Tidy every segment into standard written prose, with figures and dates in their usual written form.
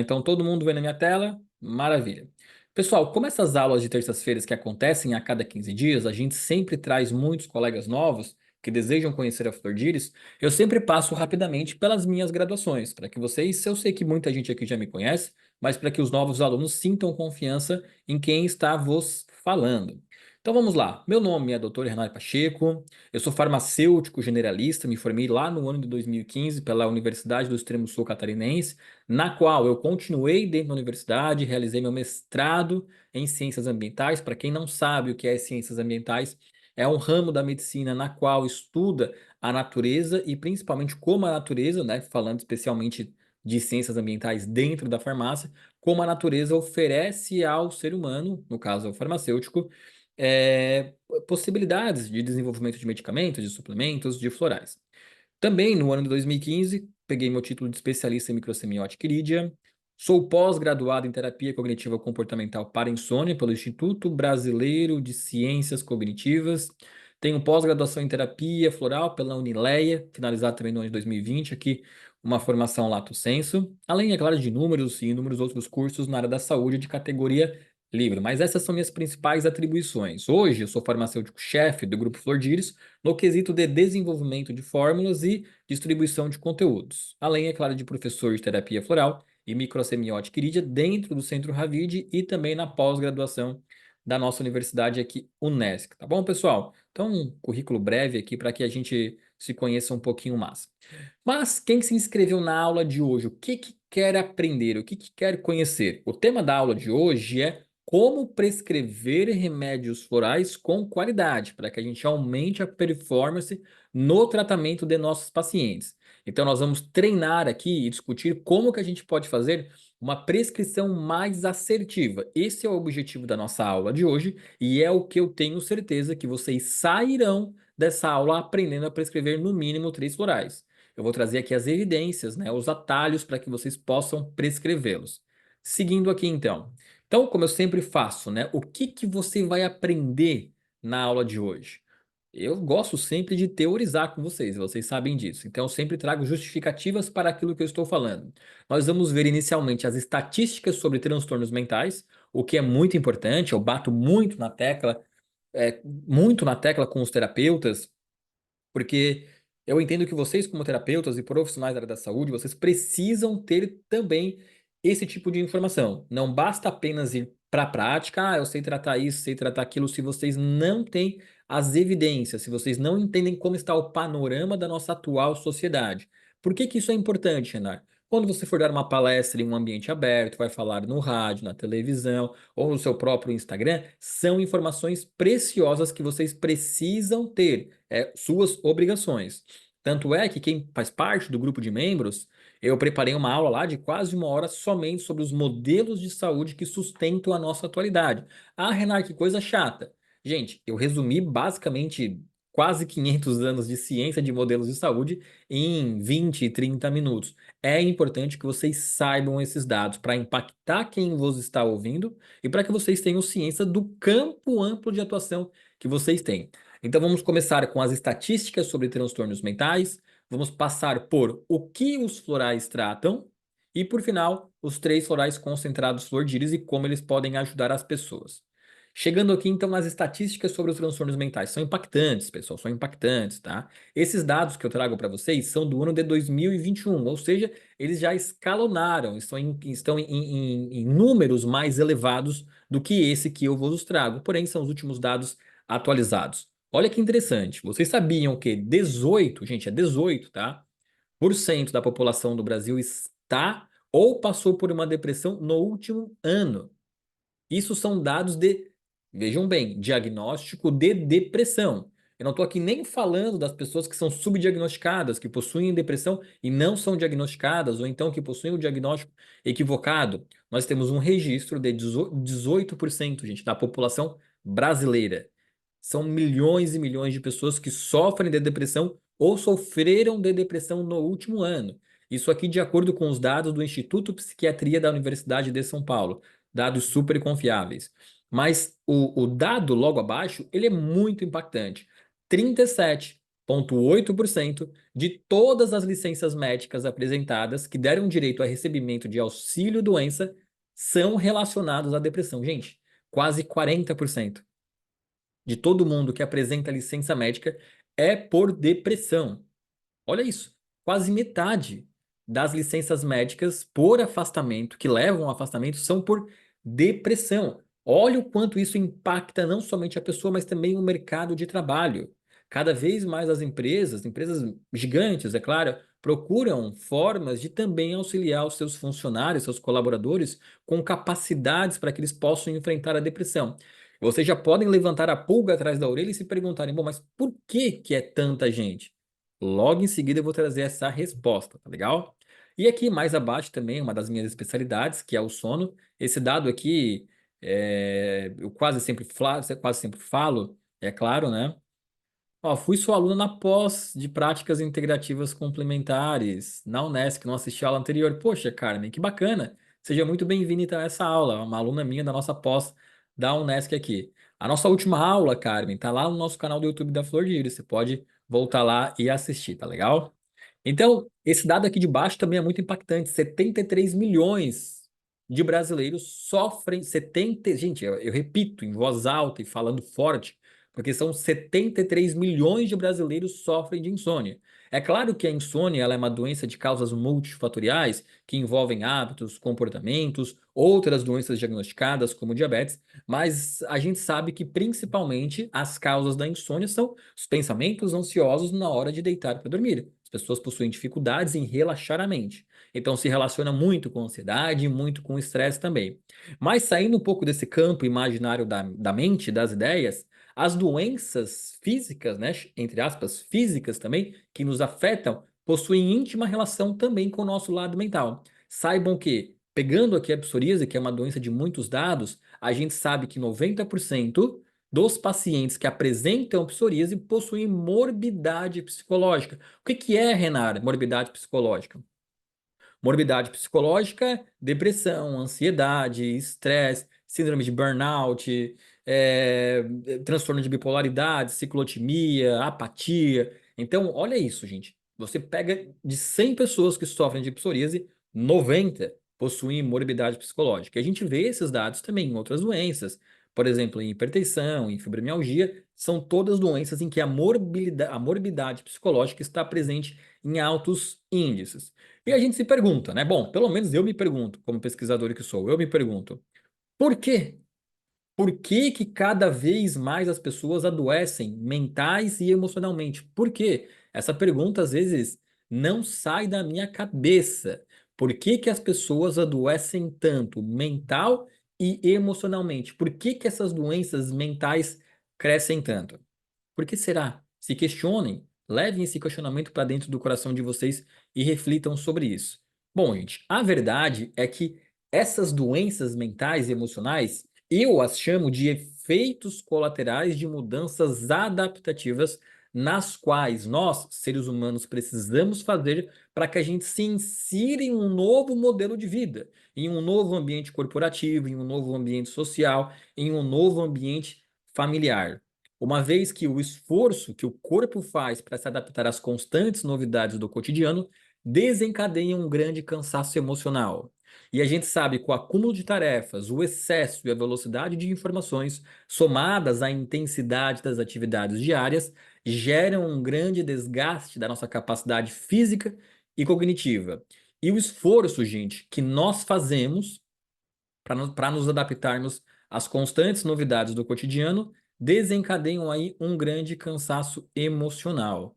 Então todo mundo vê na minha tela? Maravilha. Pessoal, como essas aulas de terças-feiras que acontecem a cada 15 dias, a gente sempre traz muitos colegas novos que desejam conhecer a Flor de Íris, eu sempre passo rapidamente pelas minhas graduações, para que vocês, eu sei que muita gente aqui já me conhece, mas para que os novos alunos sintam confiança em quem está vos falando. Então vamos lá. Meu nome é Dr. Renato Pacheco, eu sou farmacêutico generalista, me formei lá no ano de 2015 pela Universidade do Extremo Sul Catarinense, na qual eu continuei dentro da universidade, realizei meu mestrado em ciências ambientais. Para quem não sabe o que é ciências ambientais, é um ramo da medicina na qual estuda a natureza e principalmente como a natureza, né, falando especialmente de ciências ambientais dentro da farmácia, como a natureza oferece ao ser humano, no caso ao farmacêutico, é, possibilidades de desenvolvimento de medicamentos, de suplementos, de florais. Também no ano de 2015, peguei meu título de especialista em microsemiótica e lídia. Sou pós-graduado em terapia cognitiva comportamental para insônia pelo Instituto Brasileiro de Ciências Cognitivas. Tenho pós-graduação em terapia floral pela Unileia, finalizado também no ano de 2020, aqui uma formação lato sensu, além, é claro, de inúmeros e inúmeros outros cursos na área da saúde de categoria livre. Mas essas são minhas principais atribuições. Hoje eu sou farmacêutico-chefe do Grupo Flor de Íris, no quesito de desenvolvimento de fórmulas e distribuição de conteúdos. Além, é claro, de professor de terapia floral e microsemiótica irídia dentro do Centro Ravide e também na pós-graduação da nossa universidade aqui, Unesc. Tá bom, pessoal? Então, um currículo breve aqui para que a gente se conheça um pouquinho mais. Mas quem se inscreveu na aula de hoje, o que que quer aprender, o que que quer conhecer? O tema da aula de hoje é como prescrever remédios florais com qualidade, para que a gente aumente a performance no tratamento de nossos pacientes. Então, nós vamos treinar aqui e discutir como que a gente pode fazer uma prescrição mais assertiva. Esse é o objetivo da nossa aula de hoje e é o que eu tenho certeza que vocês sairão dessa aula aprendendo a prescrever no mínimo 3 florais. Eu vou trazer aqui as evidências, né, os atalhos para que vocês possam prescrevê-los. Seguindo aqui então. Então, como eu sempre faço, né, o que que você vai aprender na aula de hoje? Eu gosto sempre de teorizar com vocês, vocês sabem disso. Então, eu sempre trago justificativas para aquilo que eu estou falando. Nós vamos ver inicialmente as estatísticas sobre transtornos mentais, o que é muito importante. Eu bato muito na tecla com os terapeutas, porque eu entendo que vocês, como terapeutas e profissionais da área da saúde, vocês precisam ter também esse tipo de informação. Não basta apenas ir para a prática, eu sei tratar isso, sei tratar aquilo, se vocês não têm as evidências, se vocês não entendem como está o panorama da nossa atual sociedade. Por que que isso é importante, Renan? Quando você for dar uma palestra em um ambiente aberto, vai falar no rádio, na televisão ou no seu próprio Instagram, são informações preciosas que vocês precisam ter, suas obrigações. Tanto é que quem faz parte do grupo de membros, eu preparei uma aula lá de quase 1 hora somente sobre os modelos de saúde que sustentam a nossa atualidade. Ah, Renan, que coisa chata. Gente, eu resumi basicamente quase 500 anos de ciência de modelos de saúde em 20 e 30 minutos. É importante que vocês saibam esses dados para impactar quem vos está ouvindo e para que vocês tenham ciência do campo amplo de atuação que vocês têm. Então vamos começar com as estatísticas sobre transtornos mentais, vamos passar por o que os florais tratam e, por final, os 3 florais concentrados flor de íris e como eles podem ajudar as pessoas. Chegando aqui então nas estatísticas sobre os transtornos mentais, são impactantes, pessoal, são impactantes, tá? Esses dados que eu trago para vocês são do ano de 2021, ou seja, eles já escalonaram, estão em números mais elevados do que esse que eu vos trago, porém são os últimos dados atualizados. Olha que interessante, vocês sabiam que 18, gente, é 18, tá? Por cento da população do Brasil está ou passou por uma depressão no último ano. Isso são dados de, vejam bem, diagnóstico de depressão. Eu não estou aqui nem falando das pessoas que são subdiagnosticadas, que possuem depressão e não são diagnosticadas, ou então que possuem o diagnóstico equivocado. Nós temos um registro de 18%, gente, da população brasileira. São milhões e milhões de pessoas que sofrem de depressão ou sofreram de depressão no último ano. Isso aqui de acordo com os dados do Instituto Psiquiatria da Universidade de São Paulo, dados super confiáveis. Mas o dado logo abaixo, ele é muito impactante. 37% 2,8% de todas as licenças médicas apresentadas que deram direito a recebimento de auxílio-doença são relacionados à depressão. Gente, quase 40% de todo mundo que apresenta licença médica é por depressão. Olha isso, quase metade das licenças médicas por afastamento, que levam ao afastamento, são por depressão. Olha o quanto isso impacta não somente a pessoa, mas também o mercado de trabalho. Cada vez mais as empresas gigantes, é claro, procuram formas de também auxiliar os seus funcionários, seus colaboradores, com capacidades para que eles possam enfrentar a depressão. Vocês já podem levantar a pulga atrás da orelha e se perguntarem, bom, mas por que que é tanta gente? Logo em seguida eu vou trazer essa resposta, tá legal? E aqui mais abaixo também, uma das minhas especialidades, que é o sono. Esse dado aqui, eu quase sempre falo, é claro, né? Ó, fui sua aluna na pós de práticas integrativas complementares, na Unesc, não assisti a aula anterior. Poxa, Carmen, que bacana. Seja muito bem-vinda então, a essa aula, uma aluna minha da nossa pós da Unesc aqui. A nossa última aula, Carmen, tá lá no nosso canal do YouTube da Flor de Íris. Você pode voltar lá e assistir, tá legal? Então, esse dado aqui de baixo também é muito impactante. 73 milhões de brasileiros sofrem 70, gente, eu repito em voz alta e falando forte, porque são 73 milhões de brasileiros sofrem de insônia. É claro que a insônia ela é uma doença de causas multifatoriais que envolvem hábitos, comportamentos, outras doenças diagnosticadas como diabetes, mas a gente sabe que principalmente as causas da insônia são os pensamentos ansiosos na hora de deitar para dormir. As pessoas possuem dificuldades em relaxar a mente. Então se relaciona muito com ansiedade e muito com estresse também. Mas saindo um pouco desse campo imaginário da mente, das ideias, as doenças físicas, né, entre aspas, físicas também, que nos afetam, possuem íntima relação também com o nosso lado mental. Saibam que, pegando aqui a psoríase, que é uma doença de muitos dados, a gente sabe que 90% dos pacientes que apresentam psoríase possuem morbidade psicológica. O que que é, Renan, morbidade psicológica? Morbidade psicológica, depressão, ansiedade, estresse, síndrome de burnout, transtorno de bipolaridade, ciclotimia, apatia. Então, olha isso, gente. Você pega de 100 pessoas que sofrem de psoríase, 90 possuem morbidade psicológica. E a gente vê esses dados também em outras doenças, por exemplo, em hipertensão, em fibromialgia, são todas doenças em que a morbidade psicológica está presente em altos índices. E a gente se pergunta, né? Bom, pelo menos eu me pergunto, como pesquisador que sou, eu me pergunto, por quê? Por que que cada vez mais as pessoas adoecem mentais e emocionalmente? Por quê? Essa pergunta às vezes não sai da minha cabeça. Por que que as pessoas adoecem tanto mental e emocionalmente? Por que que essas doenças mentais crescem tanto? Por que será? Se questionem, levem esse questionamento para dentro do coração de vocês e reflitam sobre isso. Bom, gente, a verdade é que essas doenças mentais e emocionais, eu as chamo de efeitos colaterais de mudanças adaptativas nas quais nós, seres humanos, precisamos fazer para que a gente se insira em um novo modelo de vida, em um novo ambiente corporativo, em um novo ambiente social, em um novo ambiente familiar. Uma vez que o esforço que o corpo faz para se adaptar às constantes novidades do cotidiano desencadeia um grande cansaço emocional. E a gente sabe que o acúmulo de tarefas, o excesso e a velocidade de informações, somadas à intensidade das atividades diárias, geram um grande desgaste da nossa capacidade física e cognitiva. E o esforço, gente, que nós fazemos para nos adaptarmos às constantes novidades do cotidiano, desencadeiam aí um grande cansaço emocional.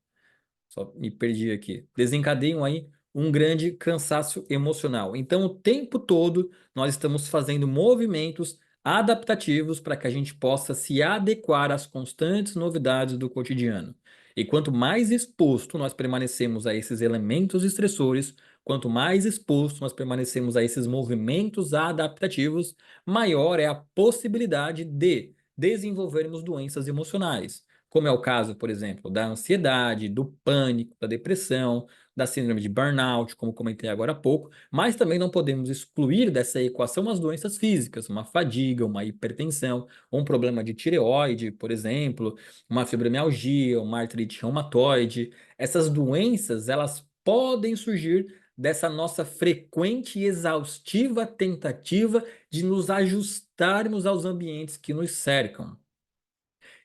Só me perdi aqui. Desencadeiam aí um grande cansaço emocional. Então, o tempo todo, nós estamos fazendo movimentos adaptativos para que a gente possa se adequar às constantes novidades do cotidiano. E quanto mais exposto nós permanecemos a esses elementos estressores, quanto mais exposto nós permanecemos a esses movimentos adaptativos, maior é a possibilidade de desenvolvermos doenças emocionais como é o caso, por exemplo, da ansiedade, do pânico, da depressão, da síndrome de burnout, como comentei agora há pouco, mas também não podemos excluir dessa equação as doenças físicas, uma fadiga, uma hipertensão, um problema de tireoide, por exemplo, uma fibromialgia, uma artrite reumatoide. Essas doenças, elas podem surgir dessa nossa frequente e exaustiva tentativa de nos ajustarmos aos ambientes que nos cercam.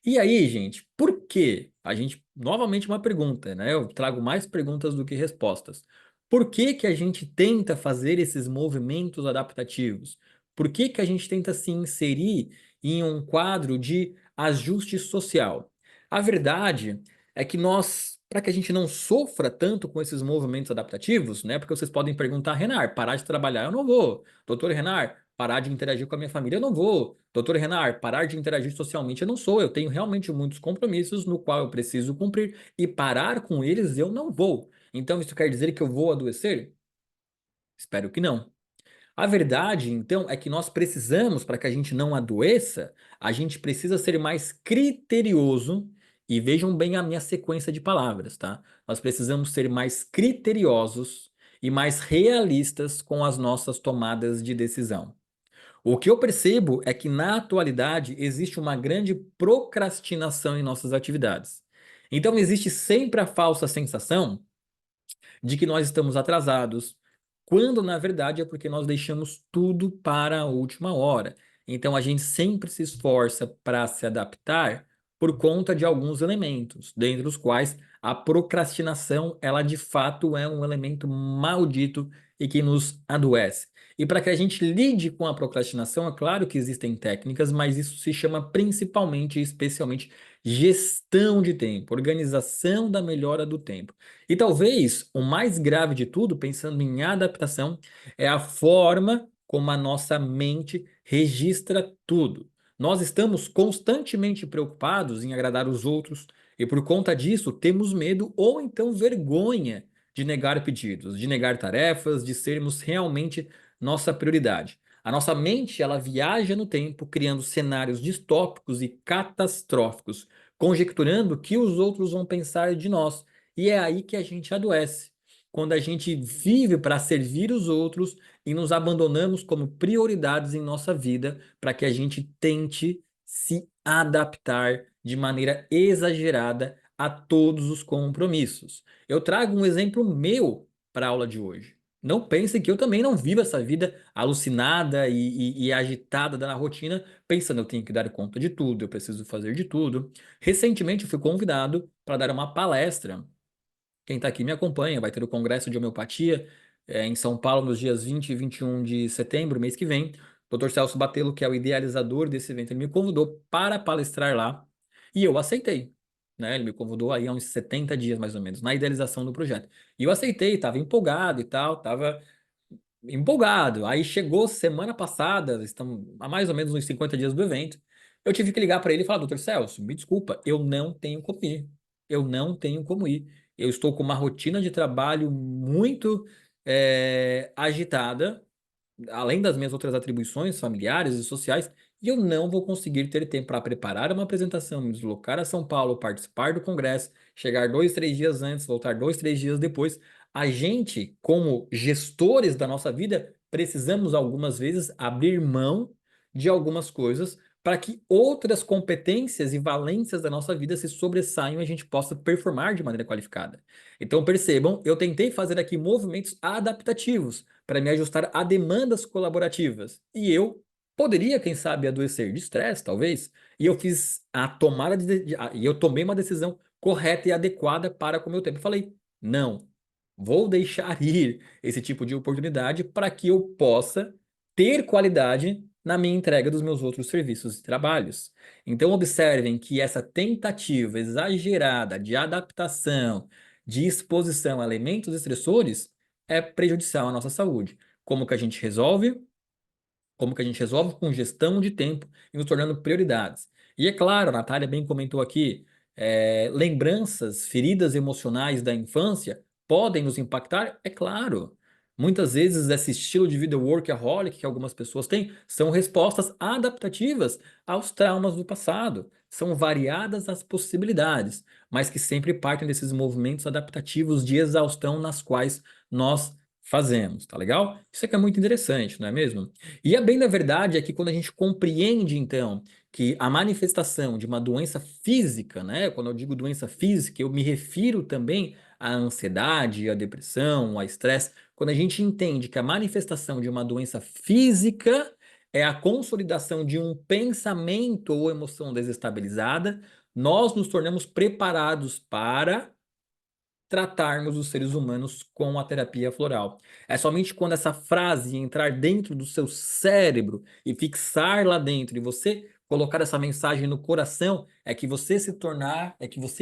E aí, gente, por quê? A gente, novamente uma pergunta, né? Eu trago mais perguntas do que respostas. Por que que a gente tenta fazer esses movimentos adaptativos? Por que que a gente tenta se inserir em um quadro de ajuste social? A verdade é que nós, para que a gente não sofra tanto com esses movimentos adaptativos, né? Porque vocês podem perguntar, Renar, parar de trabalhar eu não vou. Doutor Renar, parar de interagir com a minha família eu não vou. Doutor Renar, parar de interagir socialmente eu não sou. Eu tenho realmente muitos compromissos no qual eu preciso cumprir e parar com eles eu não vou. Então isso quer dizer que eu vou adoecer? Espero que não. A verdade, então, é que nós precisamos, para que a gente não adoeça, a gente precisa ser mais criterioso. E vejam bem a minha sequência de palavras, tá? Nós precisamos ser mais criteriosos e mais realistas com as nossas tomadas de decisão. O que eu percebo é que na atualidade existe uma grande procrastinação em nossas atividades. Então existe sempre a falsa sensação de que nós estamos atrasados, quando na verdade é porque nós deixamos tudo para a última hora. Então a gente sempre se esforça para se adaptar por conta de alguns elementos, dentre os quais a procrastinação, ela de fato é um elemento maldito e que nos adoece. E para que a gente lide com a procrastinação, é claro que existem técnicas, mas isso se chama principalmente e especialmente gestão de tempo, organização da melhora do tempo. E talvez o mais grave de tudo, pensando em adaptação, é a forma como a nossa mente registra tudo. Nós estamos constantemente preocupados em agradar os outros e por conta disso temos medo ou então vergonha de negar pedidos, de negar tarefas, de sermos realmente nossa prioridade. A nossa mente, ela viaja no tempo, criando cenários distópicos e catastróficos, conjecturando o que os outros vão pensar de nós. E é aí que a gente adoece. Quando a gente vive para servir os outros e nos abandonamos como prioridades em nossa vida para que a gente tente se adaptar de maneira exagerada a todos os compromissos. Eu trago um exemplo meu para a aula de hoje. Não pensem que eu também não vivo essa vida alucinada e agitada da rotina, pensando eu tenho que dar conta de tudo, eu preciso fazer de tudo. Recentemente eu fui convidado para dar uma palestra. Quem está aqui me acompanha, vai ter o Congresso de Homeopatia em São Paulo nos dias 20 e 21 de setembro, mês que vem. O Dr. Celso Batelo, que é o idealizador desse evento, ele me convidou para palestrar lá e eu aceitei. Né? Ele me convidou aí há uns 70 dias, mais ou menos, na idealização do projeto. E eu aceitei, estava empolgado e tal, estava empolgado. Aí chegou semana passada, estamos há mais ou menos uns 50 dias do evento. Eu tive que ligar para ele e falar: Doutor Celso, me desculpa, eu não tenho como ir. Eu não tenho como ir. Eu estou com uma rotina de trabalho muito agitada, além das minhas outras atribuições familiares e sociais, e eu não vou conseguir ter tempo para preparar uma apresentação, me deslocar a São Paulo, participar do congresso, chegar 2, 3 dias antes, voltar 2, 3 dias depois. A gente, como gestores da nossa vida, precisamos algumas vezes abrir mão de algumas coisas para que outras competências e valências da nossa vida se sobressaiam e a gente possa performar de maneira qualificada. Então percebam, eu tentei fazer aqui movimentos adaptativos para me ajustar a demandas colaborativas. E eu poderia, quem sabe, adoecer de estresse, talvez. E eu fiz a tomada e eu tomei uma decisão correta e adequada para com o meu tempo. Eu falei: não, vou deixar ir esse tipo de oportunidade para que eu possa ter qualidade na minha entrega dos meus outros serviços e trabalhos. Então, observem que essa tentativa exagerada de adaptação, de exposição a elementos estressores é prejudicial à nossa saúde. Como que a gente resolve? Como que a gente resolve? Com gestão de tempo e nos tornando prioridades. E é claro, a Natália bem comentou aqui, lembranças, feridas emocionais da infância podem nos impactar? É claro. Muitas vezes esse estilo de vida workaholic que algumas pessoas têm são respostas adaptativas aos traumas do passado. São variadas as possibilidades, mas que sempre partem desses movimentos adaptativos de exaustão nas quais nós fazemos, tá legal? Isso aqui é muito interessante, não é mesmo? E a bem da verdade é que quando a gente compreende, então, que a manifestação de uma doença física, né? Quando eu digo doença física, eu me refiro também à ansiedade, à depressão, ao estresse. Quando a gente entende que a manifestação de uma doença física é a consolidação de um pensamento ou emoção desestabilizada, nós nos tornamos preparados para tratarmos os seres humanos com a terapia floral. É somente quando essa frase entrar dentro do seu cérebro e fixar lá dentro e você colocar essa mensagem no coração é que você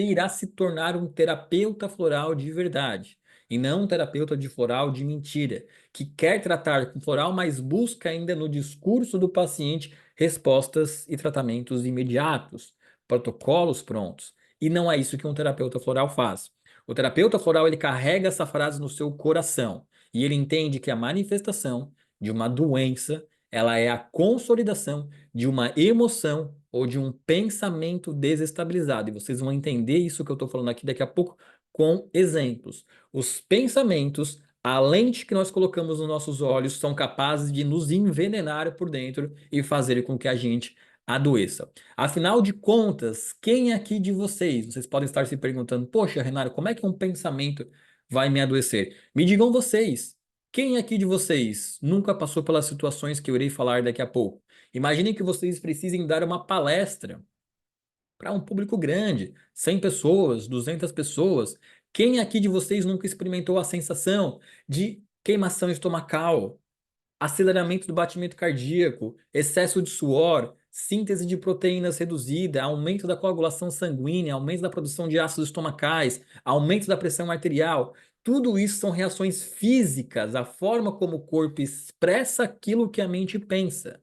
irá se tornar um terapeuta floral de verdade. E não um terapeuta de floral de mentira, que quer tratar com floral, mas busca ainda no discurso do paciente respostas e tratamentos imediatos, protocolos prontos. E não é isso que um terapeuta floral faz. O terapeuta floral ele carrega essa frase no seu coração e ele entende que a manifestação de uma doença, ela é a consolidação de uma emoção ou de um pensamento desestabilizado. E vocês vão entender isso que eu estou falando aqui daqui a pouco com exemplos. Os pensamentos, a lente que nós colocamos nos nossos olhos, são capazes de nos envenenar por dentro e fazer com que a gente adoeça. Afinal de contas, quem aqui de vocês, vocês podem estar se perguntando, poxa, Renato, como é que um pensamento vai me adoecer? Me digam vocês, quem aqui de vocês nunca passou pelas situações que eu irei falar daqui a pouco? Imaginem que vocês precisem dar uma palestra para um público grande, 100 pessoas, 200 pessoas. Quem aqui de vocês nunca experimentou a sensação de queimação estomacal, aceleramento do batimento cardíaco, excesso de suor, síntese de proteínas reduzida, aumento da coagulação sanguínea, aumento da produção de ácidos estomacais, aumento da pressão arterial? Tudo isso são reações físicas, a forma como o corpo expressa aquilo que a mente pensa.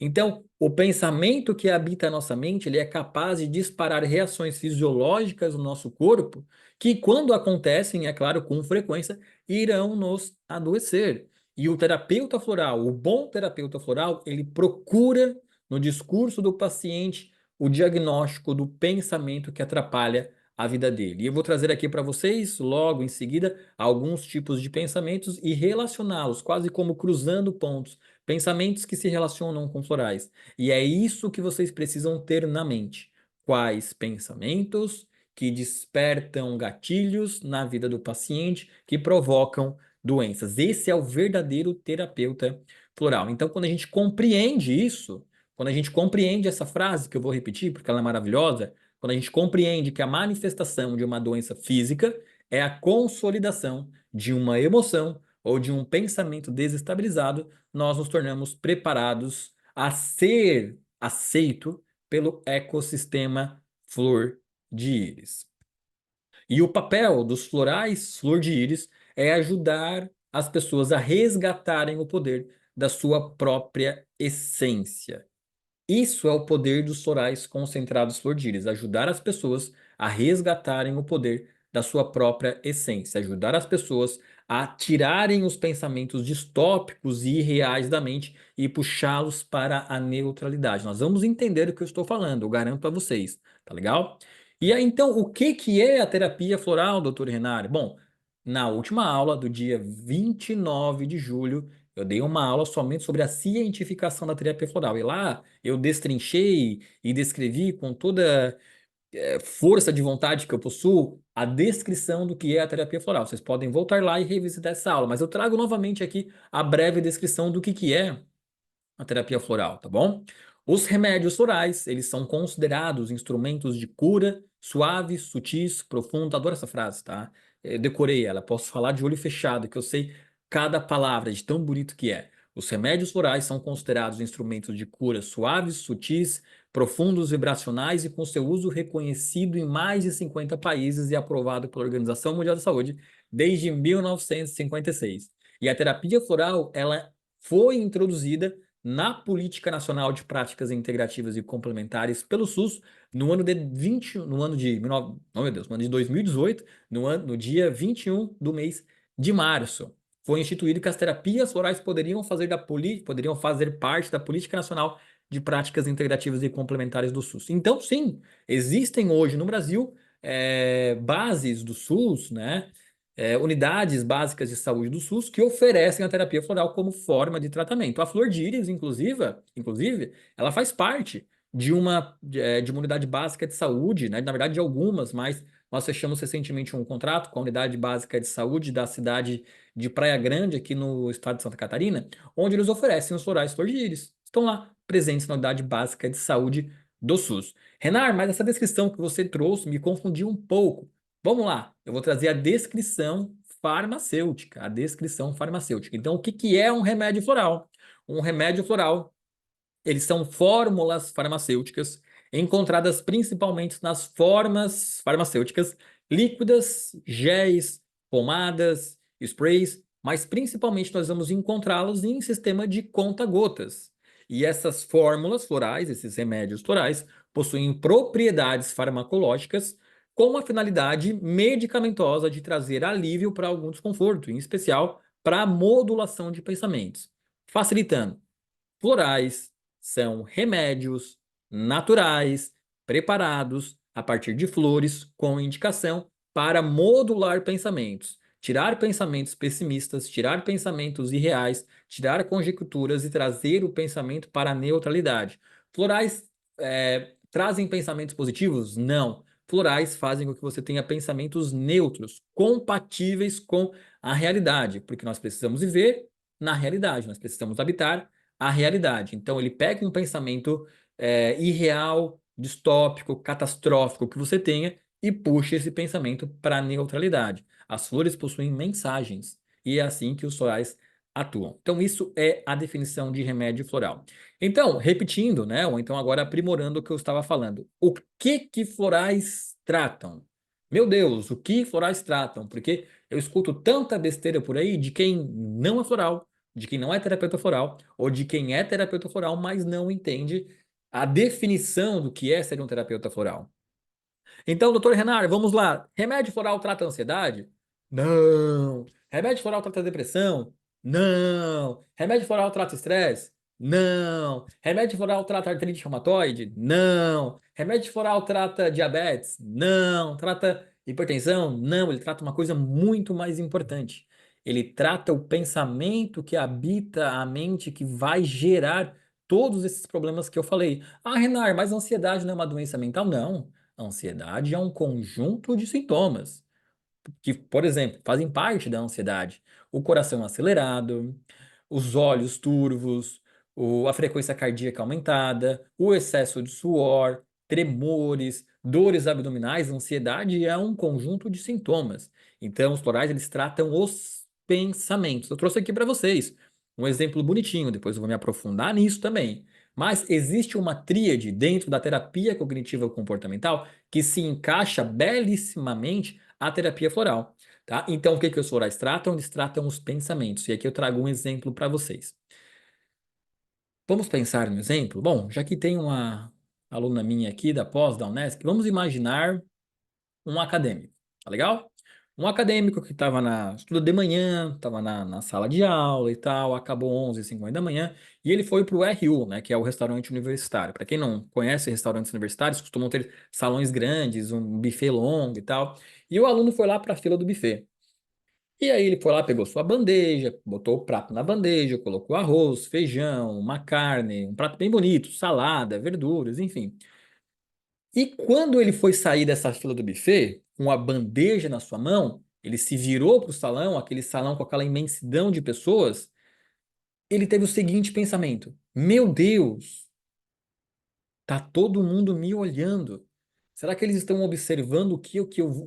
Então, o pensamento que habita a nossa mente, ele é capaz de disparar reações fisiológicas no nosso corpo, que quando acontecem, é claro, com frequência, irão nos adoecer. E o terapeuta floral, o bom terapeuta floral, ele procura no discurso do paciente o diagnóstico do pensamento que atrapalha a vida dele. E eu vou trazer aqui para vocês, logo em seguida, alguns tipos de pensamentos e relacioná-los, quase como cruzando pontos. Pensamentos que se relacionam com florais. E é isso que vocês precisam ter na mente. Quais pensamentos que despertam gatilhos na vida do paciente que provocam doenças. Esse é o verdadeiro terapeuta floral. Então, quando a gente compreende isso, quando a gente compreende essa frase, que eu vou repetir porque ela é maravilhosa, quando a gente compreende que a manifestação de uma doença física é a consolidação de uma emoção ou de um pensamento desestabilizado, nós nos tornamos preparados a ser aceito pelo ecossistema flor de íris. E o papel dos florais flor de íris é ajudar as pessoas a resgatarem o poder da sua própria essência. Isso é o poder dos florais concentrados flor de íris, ajudar as pessoas a resgatarem o poder da sua própria essência, ajudar as pessoas a tirarem os pensamentos distópicos e irreais da mente e puxá-los para a neutralidade. Nós vamos entender o que eu estou falando, eu garanto a vocês, tá legal? E aí, então, o que que é a terapia floral, doutor Renário? Bom, na última aula do dia 29 de julho, eu dei uma aula somente sobre a cientificação da terapia floral. E lá eu destrinchei e descrevi com toda força de vontade que eu possuo a descrição do que é a terapia floral. Vocês podem voltar lá e revisitar essa aula, mas eu trago novamente aqui a breve descrição do que é a terapia floral, tá bom? Os remédios florais, eles são considerados instrumentos de cura suaves, sutis, profundos. Adoro essa frase, tá? Decorei ela, posso falar de olho fechado, que eu sei cada palavra de tão bonito que é. Os remédios florais são considerados instrumentos de cura suaves, sutis, profundos, vibracionais e com seu uso reconhecido em mais de 50 países e aprovado pela Organização Mundial da Saúde desde 1956. E a terapia floral, ela foi introduzida na Política Nacional de Práticas Integrativas e Complementares pelo SUS no ano de, oh meu Deus, no ano de 2018, no dia 21 do mês de março. foi instituído que as terapias florais poderiam fazer parte da Política Nacional de Práticas Integrativas e Complementares do SUS. Então, sim, existem hoje no Brasil bases do SUS, né? Unidades básicas de saúde do SUS que oferecem a terapia floral como forma de tratamento. A Flor de Íris, inclusive, ela faz parte de uma unidade básica de saúde, né? Na verdade, de algumas, mas nós fechamos recentemente um contrato com a unidade básica de saúde da cidade de Praia Grande, aqui no estado de Santa Catarina, onde eles oferecem os florais Flor de Íris. Estão lá presentes na unidade básica de saúde do SUS. Renar, mas essa descrição que você trouxe me confundiu um pouco. Vamos lá, eu vou trazer a descrição farmacêutica. A descrição farmacêutica. Então, o que que é um remédio floral? Um remédio floral, eles são fórmulas farmacêuticas encontradas principalmente nas formas farmacêuticas líquidas, géis, pomadas, sprays, mas principalmente nós vamos encontrá-los em sistema de conta-gotas. E essas fórmulas florais, esses remédios florais, possuem propriedades farmacológicas com a finalidade medicamentosa de trazer alívio para algum desconforto, em especial para a modulação de pensamentos, facilitando. Florais são remédios naturais preparados a partir de flores com indicação para modular pensamentos, tirar pensamentos pessimistas, tirar pensamentos irreais, tirar conjecturas e trazer o pensamento para a neutralidade. Florais trazem pensamentos positivos? Não. Florais fazem com que você tenha pensamentos neutros, compatíveis com a realidade, porque nós precisamos viver na realidade, nós precisamos habitar a realidade. Então, ele pega um pensamento irreal, distópico, catastrófico que você tenha e puxa esse pensamento para a neutralidade. As flores possuem mensagens e é assim que os florais atuam. Então, isso é a definição de remédio floral. Então, repetindo, né, ou então agora aprimorando o que eu estava falando, o que que florais tratam? Meu Deus, o que florais tratam? Porque eu escuto tanta besteira por aí de quem não é floral, de quem não é terapeuta floral, ou de quem é terapeuta floral, mas não entende a definição do que é ser um terapeuta floral. Então, doutor Renar, vamos lá. Remédio floral trata ansiedade? Não. Remédio floral trata depressão? Não. Remédio floral trata estresse? Não. Remédio floral trata artrite reumatoide? Não. Remédio floral trata diabetes? Não. Trata hipertensão? Não. Ele trata uma coisa muito mais importante. Ele trata o pensamento que habita a mente que vai gerar todos esses problemas que eu falei. Ah, Renar, mas a ansiedade não é uma doença mental? Não. A ansiedade é um conjunto de sintomas que, por exemplo, fazem parte da ansiedade. O coração acelerado, os olhos turvos, a frequência cardíaca aumentada, o excesso de suor, tremores, dores abdominais. Ansiedade é um conjunto de sintomas. Então, os florais, eles tratam os pensamentos. Eu trouxe aqui para vocês um exemplo bonitinho, depois eu vou me aprofundar nisso também. Mas existe uma tríade dentro da terapia cognitiva comportamental que se encaixa belíssimamente à terapia floral, tá? Então, o que que os florais tratam? Eles tratam os pensamentos. E aqui eu trago um exemplo para vocês. Vamos pensar no exemplo? Bom, já que tem uma aluna minha aqui da pós da Unesp, vamos imaginar um acadêmico, tá legal? Um acadêmico que estava estuda de manhã, estava na sala de aula e tal, acabou 11h50 da manhã, e ele foi para o RU, né, que é o restaurante universitário. Para quem não conhece restaurantes universitários, costumam ter salões grandes, um buffet longo e tal. E o aluno foi lá para a fila do buffet. E aí ele foi lá, pegou sua bandeja, botou o prato na bandeja, colocou arroz, feijão, uma carne, um prato bem bonito, salada, verduras, enfim. E quando ele foi sair dessa fila do buffet, com a bandeja na sua mão, ele se virou para o salão, aquele salão com aquela imensidão de pessoas, ele teve o seguinte pensamento: Meu Deus, tá todo mundo me olhando. Será que eles estão observando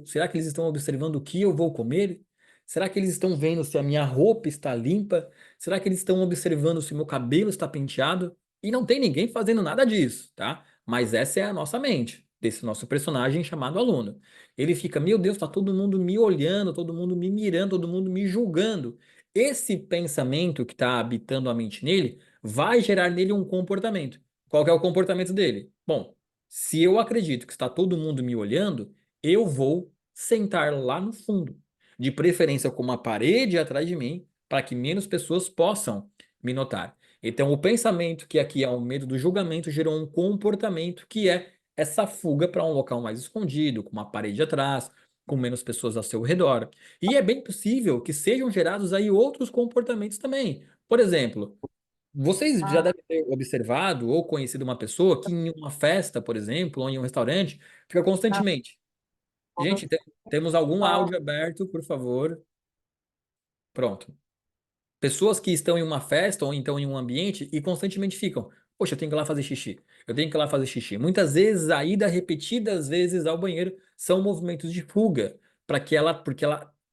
será que eles estão observando o que eu vou comer? Será que eles estão vendo se a minha roupa está limpa? Será que eles estão observando se o meu cabelo está penteado? E não tem ninguém fazendo nada disso, tá? Mas essa é a nossa mente, desse nosso personagem chamado aluno. Ele fica, meu Deus, tá todo mundo me olhando, todo mundo me mirando, todo mundo me julgando. Esse pensamento que está habitando a mente nele vai gerar nele um comportamento. Qual que é o comportamento dele? Bom, se eu acredito que está todo mundo me olhando, eu vou sentar lá no fundo, de preferência com uma parede atrás de mim, para que menos pessoas possam me notar. Então, o pensamento que aqui é o medo do julgamento gerou um comportamento que é essa fuga para um local mais escondido, com uma parede atrás, com menos pessoas ao seu redor. E é bem possível que sejam gerados aí outros comportamentos também. Por exemplo, vocês já devem ter observado ou conhecido uma pessoa que em uma festa, por exemplo, ou em um restaurante, fica constantemente. Gente, temos algum áudio aberto, por favor? Pronto. Pessoas que estão em uma festa ou então em um ambiente e constantemente ficam, poxa, eu tenho que ir lá fazer xixi. Eu tenho que ir lá fazer xixi. Muitas vezes a ida repetidas vezes ao banheiro são movimentos de fuga, porque ela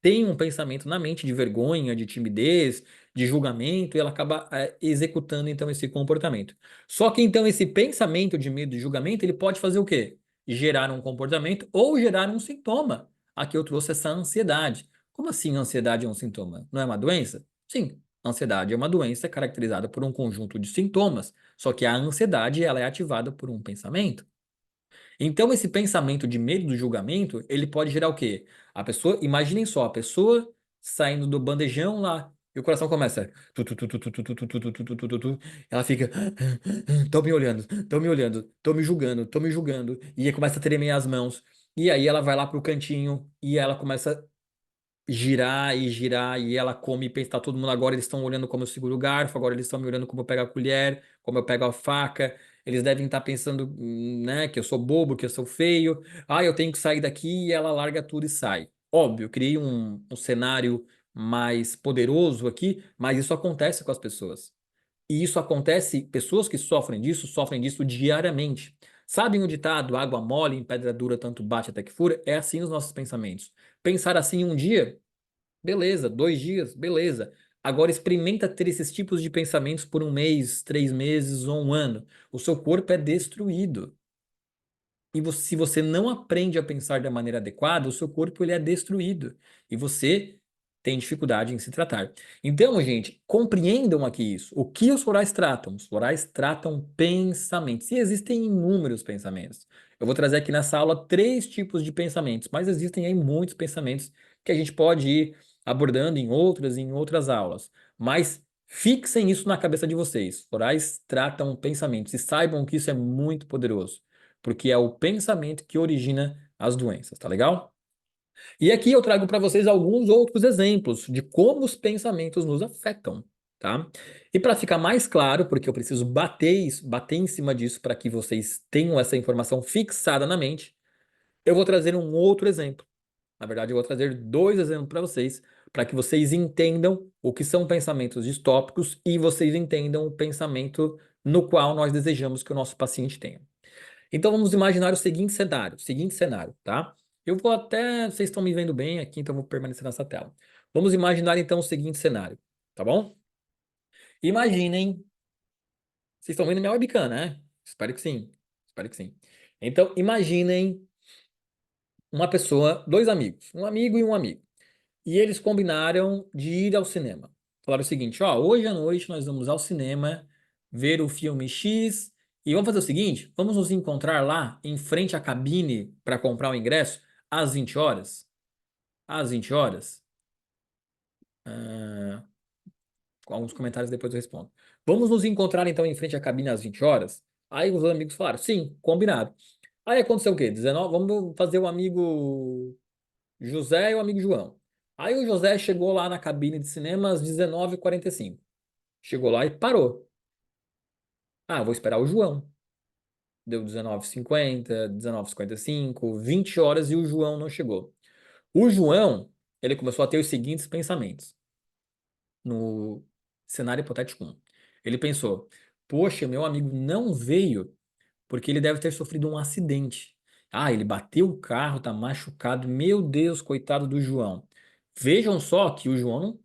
tem um pensamento na mente de vergonha, de timidez, de julgamento, e ela acaba executando então esse comportamento. Só que então esse pensamento de medo e julgamento, ele pode fazer o quê? Gerar um comportamento ou gerar um sintoma. Aqui eu trouxe essa ansiedade. Como assim ansiedade é um sintoma? Não é uma doença? Sim, a ansiedade é uma doença caracterizada por um conjunto de sintomas, só que a ansiedade ela é ativada por um pensamento. Então, esse pensamento de medo do julgamento, ele pode gerar o quê? A pessoa, imaginem só, a pessoa saindo do bandejão lá, e o coração começa. Ela fica. Estão me olhando, estão me julgando, estão me julgando. E aí começa a tremer as mãos. E aí ela vai lá pro cantinho e ela começa girar, e ela come e pensa, tá todo mundo agora, eles estão olhando como eu seguro o garfo, agora eles estão me olhando como eu pego a colher, como eu pego a faca, eles devem estar pensando, né, que eu sou bobo, que eu sou feio, eu tenho que sair daqui, e ela larga tudo e sai. Óbvio, eu criei um cenário mais poderoso aqui, mas isso acontece com as pessoas. E isso acontece, pessoas que sofrem disso diariamente. Sabem o ditado, água mole em pedra dura, tanto bate até que fura? É assim os nossos pensamentos. Pensar assim um dia, beleza. 2 dias, beleza. Agora experimenta ter esses tipos de pensamentos por um mês, 3 meses ou um ano. O seu corpo é destruído. E se você não aprende a pensar da maneira adequada, o seu corpo ele é destruído. E você tem dificuldade em se tratar. Então, gente, compreendam aqui isso. O que os florais tratam? Os florais tratam pensamentos. E existem inúmeros pensamentos. Eu vou trazer aqui nessa aula 3 tipos de pensamentos, mas existem aí muitos pensamentos que a gente pode ir abordando em outras aulas. Mas fixem isso na cabeça de vocês. Florais tratam pensamentos e saibam que isso é muito poderoso porque é o pensamento que origina as doenças, tá legal? E aqui eu trago para vocês alguns outros exemplos de como os pensamentos nos afetam, tá? E para ficar mais claro, porque eu preciso bater em cima disso para que vocês tenham essa informação fixada na mente, eu vou trazer um outro exemplo. Na verdade, eu vou trazer 2 exemplos para que vocês entendam o que são pensamentos distópicos e vocês entendam o pensamento no qual nós desejamos que o nosso paciente tenha. Então vamos imaginar o seguinte cenário, tá? Eu vou até, vocês estão me vendo bem aqui, então eu vou permanecer nessa tela. Vamos imaginar então o seguinte cenário, tá bom? Imaginem, vocês estão vendo minha webcam, né? Espero que sim. Espero que sim. Então imaginem uma pessoa, 2 amigos, um amigo e um amigo. E eles combinaram de ir ao cinema. Falaram o seguinte, ó, hoje à noite nós vamos ao cinema ver o filme X e vamos fazer o seguinte, vamos nos encontrar lá em frente à cabine para comprar o ingresso às 20 horas. Às 20 horas. Ah, com alguns comentários depois eu respondo. Vamos nos encontrar então em frente à cabine às 20 horas? Aí os amigos falaram, sim, combinado. Aí aconteceu o quê? 19, vamos fazer o amigo José e o amigo João. Aí o José chegou lá na cabine de cinema às 19h45. Chegou lá e parou. Vou esperar o João. Deu 19h50, 19h55, 20 horas e o João não chegou. O João, ele começou a ter os seguintes pensamentos no cenário hipotético 1. Ele pensou: poxa, meu amigo não veio porque ele deve ter sofrido um acidente. Ele bateu o carro, tá machucado. Meu Deus, coitado do João. Vejam só que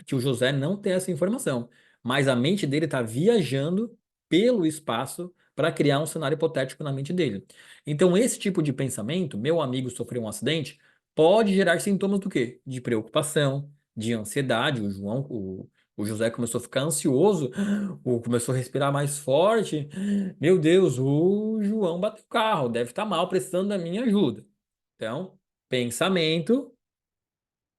que o José não tem essa informação, mas a mente dele está viajando pelo espaço para criar um cenário hipotético na mente dele. Então, esse tipo de pensamento, meu amigo sofreu um acidente, pode gerar sintomas do quê? De preocupação, de ansiedade. O José começou a ficar ansioso, começou a respirar mais forte. Meu Deus, o João bateu o carro, deve estar mal, precisando da minha ajuda. Então, pensamento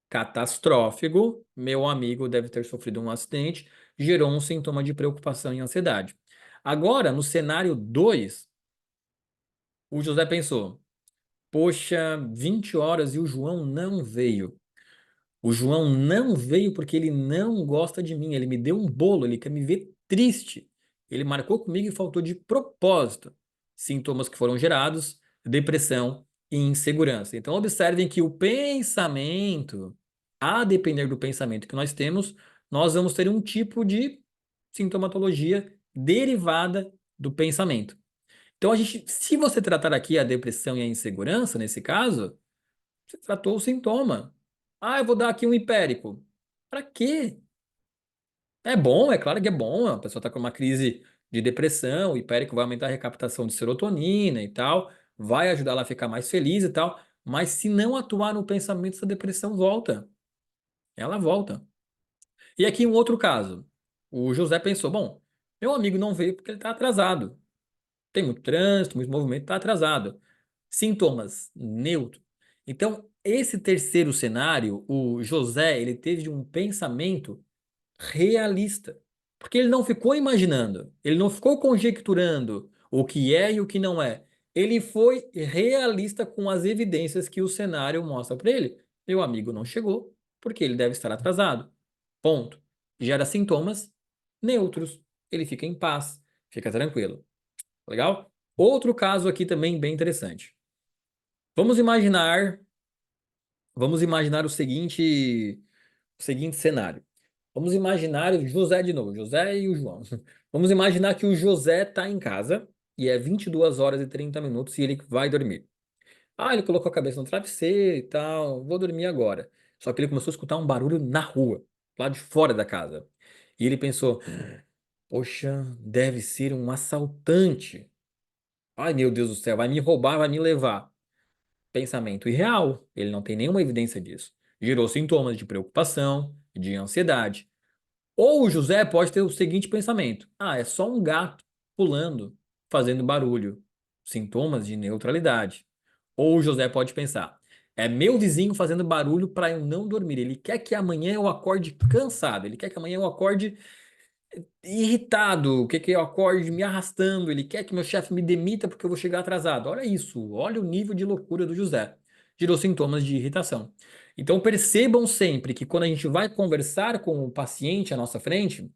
catastrófico, meu amigo deve ter sofrido um acidente, gerou um sintoma de preocupação e ansiedade. Agora, no cenário 2, o José pensou: poxa, 20 horas e o João não veio. O João não veio porque ele não gosta de mim. Ele me deu um bolo, ele quer me ver triste. Ele marcou comigo e faltou de propósito. Sintomas que foram gerados, depressão e insegurança. Então, observem que o pensamento, a depender do pensamento que nós temos, nós vamos ter um tipo de sintomatologia derivada do pensamento. Então, se você tratar aqui a depressão e a insegurança, nesse caso, você tratou o sintoma. Ah, eu vou dar aqui um hipérico. Para quê? É bom, é claro que é bom. A pessoa está com uma crise de depressão, o hipérico vai aumentar a recaptação de serotonina e tal, vai ajudar ela a ficar mais feliz e tal. Mas se não atuar no pensamento, essa depressão volta. Ela volta. E aqui um outro caso. O José pensou: bom, meu amigo não veio porque ele está atrasado. Tem muito trânsito, muito movimento, está atrasado. Sintomas, neutro. Então, esse terceiro cenário, o José, ele teve um pensamento realista. Porque ele não ficou imaginando, ele não ficou conjecturando o que é e o que não é. Ele foi realista com as evidências que o cenário mostra para ele. Meu amigo não chegou porque ele deve estar atrasado. Ponto. Gera sintomas neutros. Ele fica em paz, fica tranquilo. Legal? Outro caso aqui também bem interessante. Vamos imaginar, vamos imaginar o seguinte cenário. Vamos imaginar o José de novo, José e o João. Vamos imaginar que o José está em casa e é 22 horas e 30 minutos e ele vai dormir. Ah, ele colocou a cabeça no travesseiro e tal, vou dormir agora. Só que ele começou a escutar um barulho na rua, lá de fora da casa. E ele pensou: poxa, deve ser um assaltante. Ai, meu Deus do céu, vai me roubar, vai me levar. Pensamento irreal, ele não tem nenhuma evidência disso. Gerou sintomas de preocupação, de ansiedade. Ou o José pode ter o seguinte pensamento: ah, é só um gato pulando, fazendo barulho. Sintomas de neutralidade. Ou o José pode pensar: é meu vizinho fazendo barulho para eu não dormir. Ele quer que amanhã eu acorde cansado. Ele quer que amanhã eu acorde irritado, quer que eu acorde me arrastando, ele quer que meu chefe me demita porque eu vou chegar atrasado. Olha isso, olha o nível de loucura do José. Gerou sintomas de irritação. Então percebam sempre que quando a gente vai conversar com o paciente à nossa frente,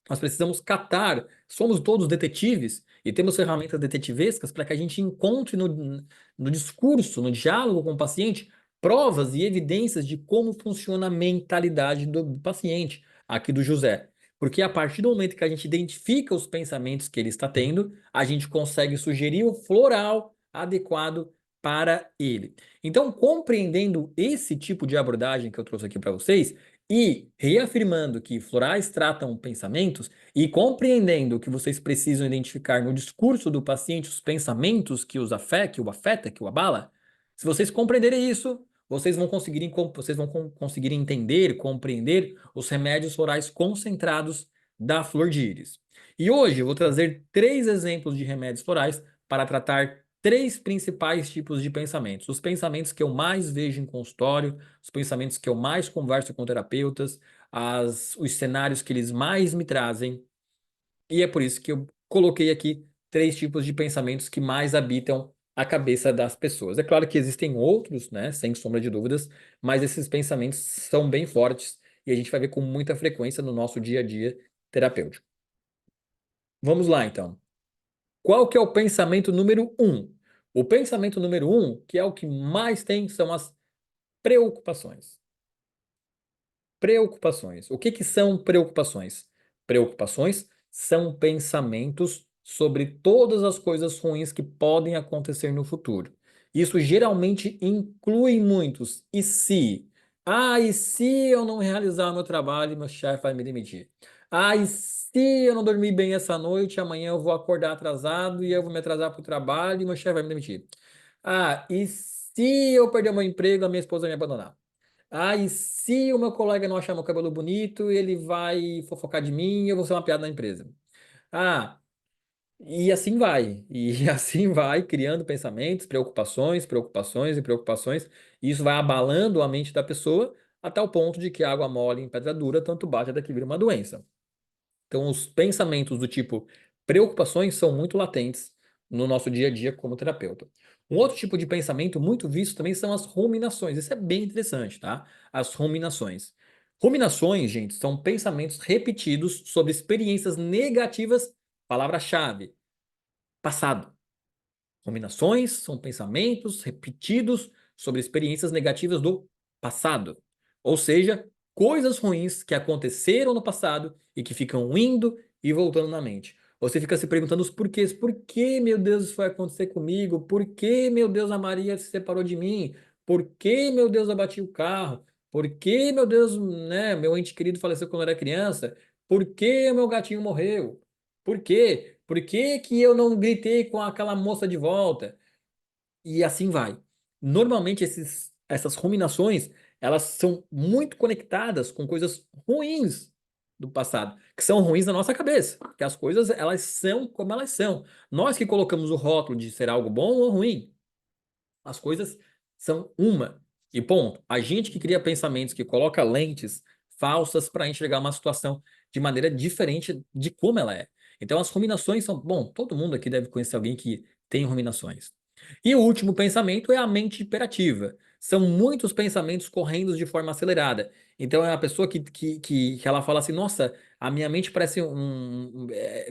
nós precisamos catar, somos todos detetives e temos ferramentas detetivescas para que a gente encontre no discurso, no diálogo com o paciente, provas e evidências de como funciona a mentalidade do paciente, aqui do José. Porque a partir do momento que a gente identifica os pensamentos que ele está tendo, a gente consegue sugerir o floral adequado para ele. Então, compreendendo esse tipo de abordagem que eu trouxe aqui para vocês, e reafirmando que florais tratam pensamentos e compreendendo que vocês precisam identificar no discurso do paciente os pensamentos que o afeta, que o abala, se vocês compreenderem isso, vocês vão conseguir entender, compreender os remédios florais concentrados da flor de íris. E hoje eu vou trazer 3 exemplos de remédios florais para tratar 3 principais tipos de pensamentos. Os pensamentos que eu mais vejo em consultório, os pensamentos que eu mais converso com terapeutas, os cenários que eles mais me trazem. E é por isso que eu coloquei aqui 3 tipos de pensamentos que mais habitam a cabeça das pessoas. É claro que existem outros, né, sem sombra de dúvidas, mas esses pensamentos são bem fortes e a gente vai ver com muita frequência no nosso dia a dia terapêutico. Vamos lá, então. Qual que é o pensamento número um? O pensamento número um, que é o que mais tem, são as preocupações. Preocupações. O que que são preocupações? Preocupações são pensamentos sobre todas as coisas ruins que podem acontecer no futuro. Isso geralmente inclui muitos e se. Ah, e se eu não realizar o meu trabalho, meu chefe vai me demitir. Ah, e se eu não dormir bem essa noite, amanhã eu vou acordar atrasado e eu vou me atrasar para o trabalho e meu chefe vai me demitir. Ah, e se eu perder meu emprego, a minha esposa vai me abandonar. Ah, e se o meu colega não achar meu cabelo bonito, ele vai fofocar de mim e eu vou ser uma piada na empresa. Ah, e assim vai. E assim vai, criando pensamentos, preocupações, preocupações e preocupações. E isso vai abalando a mente da pessoa até o ponto de que água mole em pedra dura, tanto bate até que vira uma doença. Então, os pensamentos do tipo preocupações são muito latentes no nosso dia a dia como terapeuta. Um outro tipo de pensamento muito visto também são as ruminações. Isso é bem interessante, tá? As ruminações. Ruminações, gente, são pensamentos repetidos sobre experiências negativas, palavra-chave, passado. Ruminações são pensamentos repetidos sobre experiências negativas do passado. Ou seja, coisas ruins que aconteceram no passado e que ficam indo e voltando na mente. Você fica se perguntando os porquês. Por que, meu Deus, isso vai acontecer comigo? Por que, meu Deus, a Maria se separou de mim? Por que, meu Deus, eu bati o carro? Por que, meu Deus, né, meu ente querido faleceu quando eu era criança? Por que meu gatinho morreu? Por quê? Por que que eu não gritei com aquela moça de volta? E assim vai. Normalmente essas ruminações, elas são muito conectadas com coisas ruins do passado, que são ruins na nossa cabeça, que as coisas elas são como elas são. Nós que colocamos o rótulo de ser algo bom ou ruim. As coisas são uma e ponto. A gente que cria pensamentos, que coloca lentes falsas para enxergar uma situação de maneira diferente de como ela é. Então as ruminações são, bom, todo mundo aqui deve conhecer alguém que tem ruminações. E o último pensamento é a mente hiperativa. São muitos pensamentos correndo de forma acelerada. Então é a pessoa que ela fala assim: nossa, a minha mente parece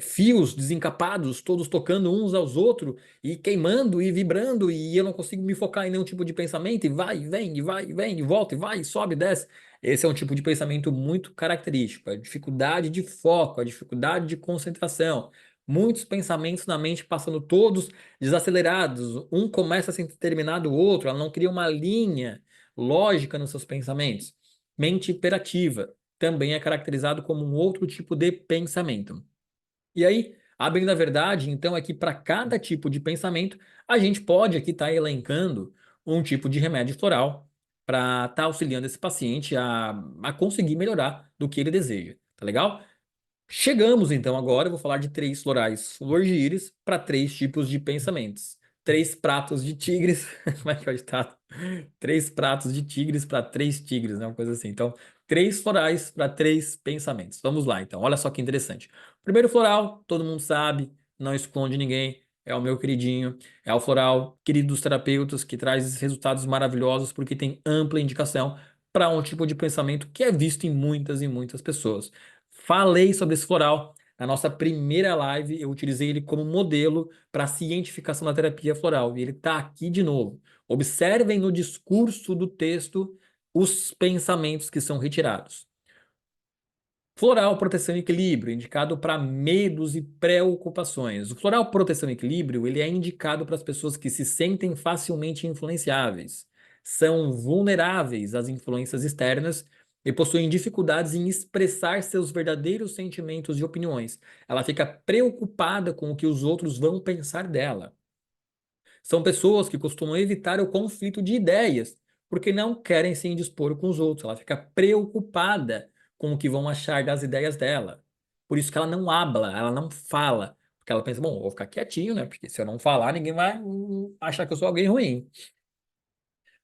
fios desencapados, todos tocando uns aos outros e queimando e vibrando, e eu não consigo me focar em nenhum tipo de pensamento, e vai, e vem, e vai, e vem, e volta, e vai, e sobe, e desce. Esse é um tipo de pensamento muito característico, a dificuldade de foco, a dificuldade de concentração. Muitos pensamentos na mente passando todos desacelerados, um começa sem terminar do outro, ela não cria uma linha lógica nos seus pensamentos. Mente hiperativa também é caracterizado como um outro tipo de pensamento. E aí, a bem da verdade, então, é que para cada tipo de pensamento, a gente pode aqui estar elencando um tipo de remédio floral para estar auxiliando esse paciente a conseguir melhorar do que ele deseja, tá legal? Chegamos então agora, eu vou falar de três florais florgíris para três tipos de pensamentos. Três pratos de tigres, como é que é o ditado? Três pratos de tigres para três tigres, né? Uma coisa assim. Então, três florais para três pensamentos. Vamos lá, então. Olha só que interessante. Primeiro floral, todo mundo sabe, não esconde ninguém, é o meu queridinho. É o floral querido dos terapeutas que traz resultados maravilhosos porque tem ampla indicação para um tipo de pensamento que é visto em muitas e muitas pessoas. Falei sobre esse floral na nossa primeira live, eu utilizei ele como modelo para a cientificação da terapia floral e ele está aqui de novo. Observem no discurso do texto os pensamentos que são retirados. Floral proteção e equilíbrio, indicado para medos e preocupações. O floral proteção e equilíbrio, ele é indicado para as pessoas que se sentem facilmente influenciáveis, são vulneráveis às influências externas e possuem dificuldades em expressar seus verdadeiros sentimentos e opiniões. Ela fica preocupada com o que os outros vão pensar dela. São pessoas que costumam evitar o conflito de ideias, porque não querem se indispor com os outros. Ela fica preocupada com o que vão achar das ideias dela. Por isso que ela não habla, ela não fala. Porque ela pensa, bom, eu vou ficar quietinho, né? Porque se eu não falar, ninguém vai achar que eu sou alguém ruim.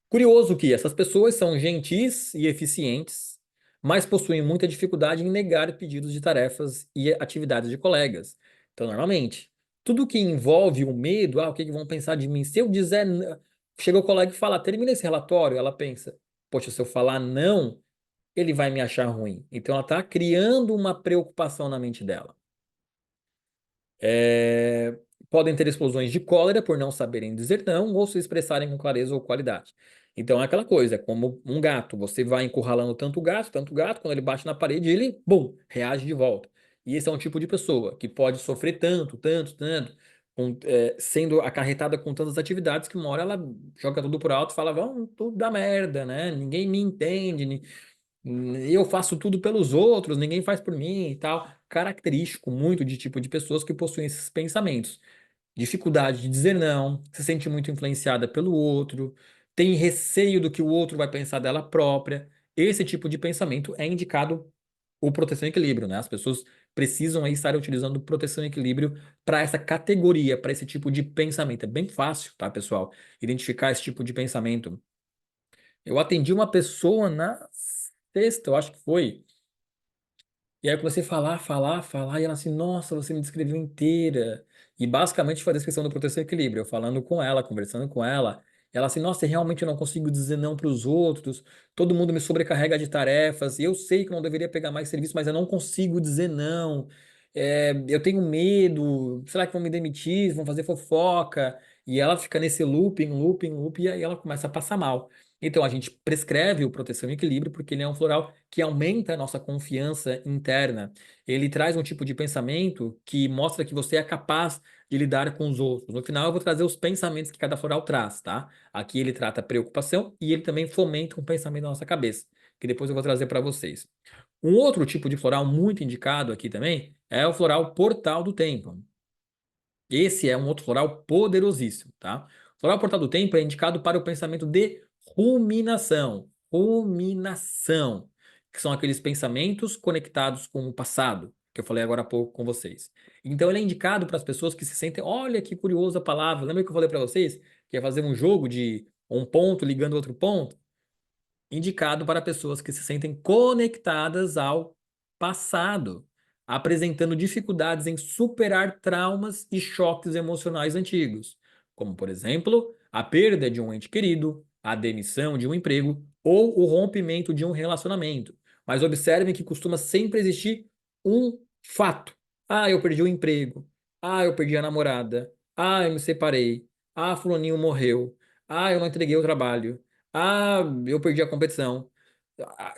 Curioso que essas pessoas são gentis e eficientes, mas possuem muita dificuldade em negar pedidos de tarefas e atividades de colegas. Então, normalmente, tudo que envolve o medo, o que que vão pensar de mim? Se eu dizer, chega o colega e fala, termina esse relatório, ela pensa, poxa, se eu falar não, ele vai me achar ruim. Então, ela está criando uma preocupação na mente dela. É, podem ter explosões de cólera por não saberem dizer não ou se expressarem com clareza ou qualidade. Então é aquela coisa, é como um gato. Você vai encurralando tanto gato, quando ele bate na parede, ele, bum, reage de volta. E esse é um tipo de pessoa que pode sofrer tanto, sendo acarretada com tantas atividades que uma hora ela joga tudo por alto e fala, vamos, tudo dá merda, né? Ninguém me entende, eu faço tudo pelos outros, ninguém faz por mim e tal. Característico muito de tipo de pessoas que possuem esses pensamentos. Dificuldade de dizer não, se sente muito influenciada pelo outro, tem receio do que o outro vai pensar dela própria. Esse tipo de pensamento é indicado o proteção e equilíbrio, né? As pessoas precisam aí estar utilizando proteção e equilíbrio para essa categoria, para esse tipo de pensamento. É bem fácil, tá, pessoal? Identificar esse tipo de pensamento. Eu atendi uma pessoa na sexta, eu acho que foi. E aí eu comecei a falar, e ela assim, nossa, você me descreveu inteira. E basicamente foi a descrição do Proteção e Equilíbrio, eu falando com ela, conversando com ela. Ela assim, nossa, realmente eu não consigo dizer não para os outros, todo mundo me sobrecarrega de tarefas, e eu sei que eu não deveria pegar mais serviço, mas eu não consigo dizer não. Eu tenho medo, será que vão me demitir, vão fazer fofoca? E ela fica nesse looping, e aí ela começa a passar mal. Então a gente prescreve o Proteção e Equilíbrio porque ele é um floral que aumenta a nossa confiança interna. Ele traz um tipo de pensamento que mostra que você é capaz de lidar com os outros. No final, eu vou trazer os pensamentos que cada floral traz, tá? Aqui ele trata preocupação e ele também fomenta um pensamento na nossa cabeça, que depois eu vou trazer para vocês. Um outro tipo de floral muito indicado aqui também é o floral Portal do Tempo. Esse é um outro floral poderosíssimo, tá? O floral Portal do Tempo é indicado para o pensamento de ruminação. Ruminação, que são aqueles pensamentos conectados com o passado, que eu falei agora há pouco com vocês. Então ele é indicado para as pessoas que se sentem, olha que curiosa a palavra. Lembra que eu falei para vocês que ia fazer um jogo de um ponto ligando outro ponto? Indicado para pessoas que se sentem conectadas ao passado, apresentando dificuldades em superar traumas e choques emocionais antigos, como, por exemplo, a perda de um ente querido, a demissão de um emprego ou o rompimento de um relacionamento. Mas observem que costuma sempre existir um fato. Ah, eu perdi o emprego. Ah, eu perdi a namorada. Ah, eu me separei. Ah, fulaninho morreu. Ah, eu não entreguei o trabalho. Ah, eu perdi a competição.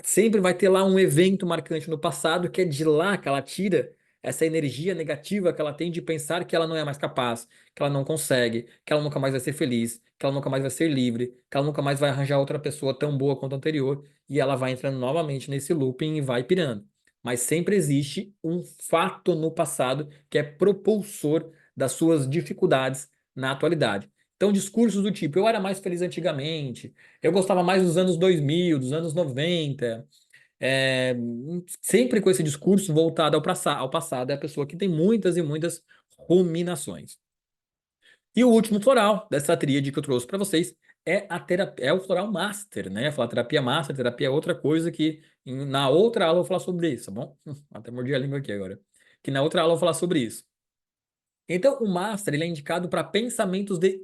Sempre vai ter lá um evento marcante no passado que é de lá que ela tira essa energia negativa que ela tem de pensar que ela não é mais capaz, que ela não consegue, que ela nunca mais vai ser feliz, que ela nunca mais vai ser livre, que ela nunca mais vai arranjar outra pessoa tão boa quanto a anterior, e ela vai entrando novamente nesse looping e vai pirando. Mas sempre existe um fato no passado que é propulsor das suas dificuldades na atualidade. Então, discursos do tipo, eu era mais feliz antigamente, eu gostava mais dos anos 2000, dos anos 90, é, sempre com esse discurso voltado ao passado, é a pessoa que tem muitas e muitas ruminações. E o último floral dessa tríade que eu trouxe para vocês é a terapia, é o floral master, né? Falar terapia master, terapia é outra coisa que na outra aula eu vou falar sobre isso, tá bom? Até mordi a língua aqui agora. Que na outra aula eu vou falar sobre isso. Então, o Master ele é indicado para pensamentos de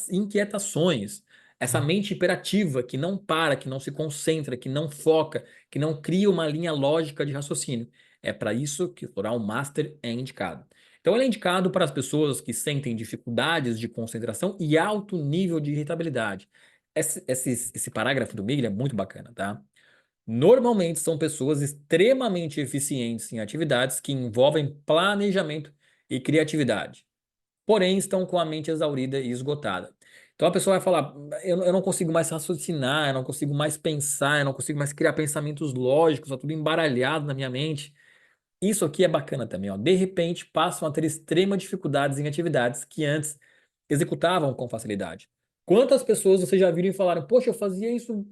inquietações. Essa mente hiperativa que não para, que não se concentra, que não foca, que não cria uma linha lógica de raciocínio. É para isso que o Floral Master é indicado. Então, ele é indicado para as pessoas que sentem dificuldades de concentração e alto nível de irritabilidade. Esse parágrafo do Miguel é muito bacana, tá? Normalmente são pessoas extremamente eficientes em atividades que envolvem planejamento e criatividade, porém estão com a mente exaurida e esgotada. Então a pessoa vai falar: eu não consigo mais raciocinar, eu não consigo mais pensar, eu não consigo mais criar pensamentos lógicos, está tudo embaralhado na minha mente. Isso aqui é bacana também, ó. De repente passam a ter extrema dificuldades em atividades que antes executavam com facilidade. Quantas pessoas vocês já viram e falaram: poxa, eu fazia isso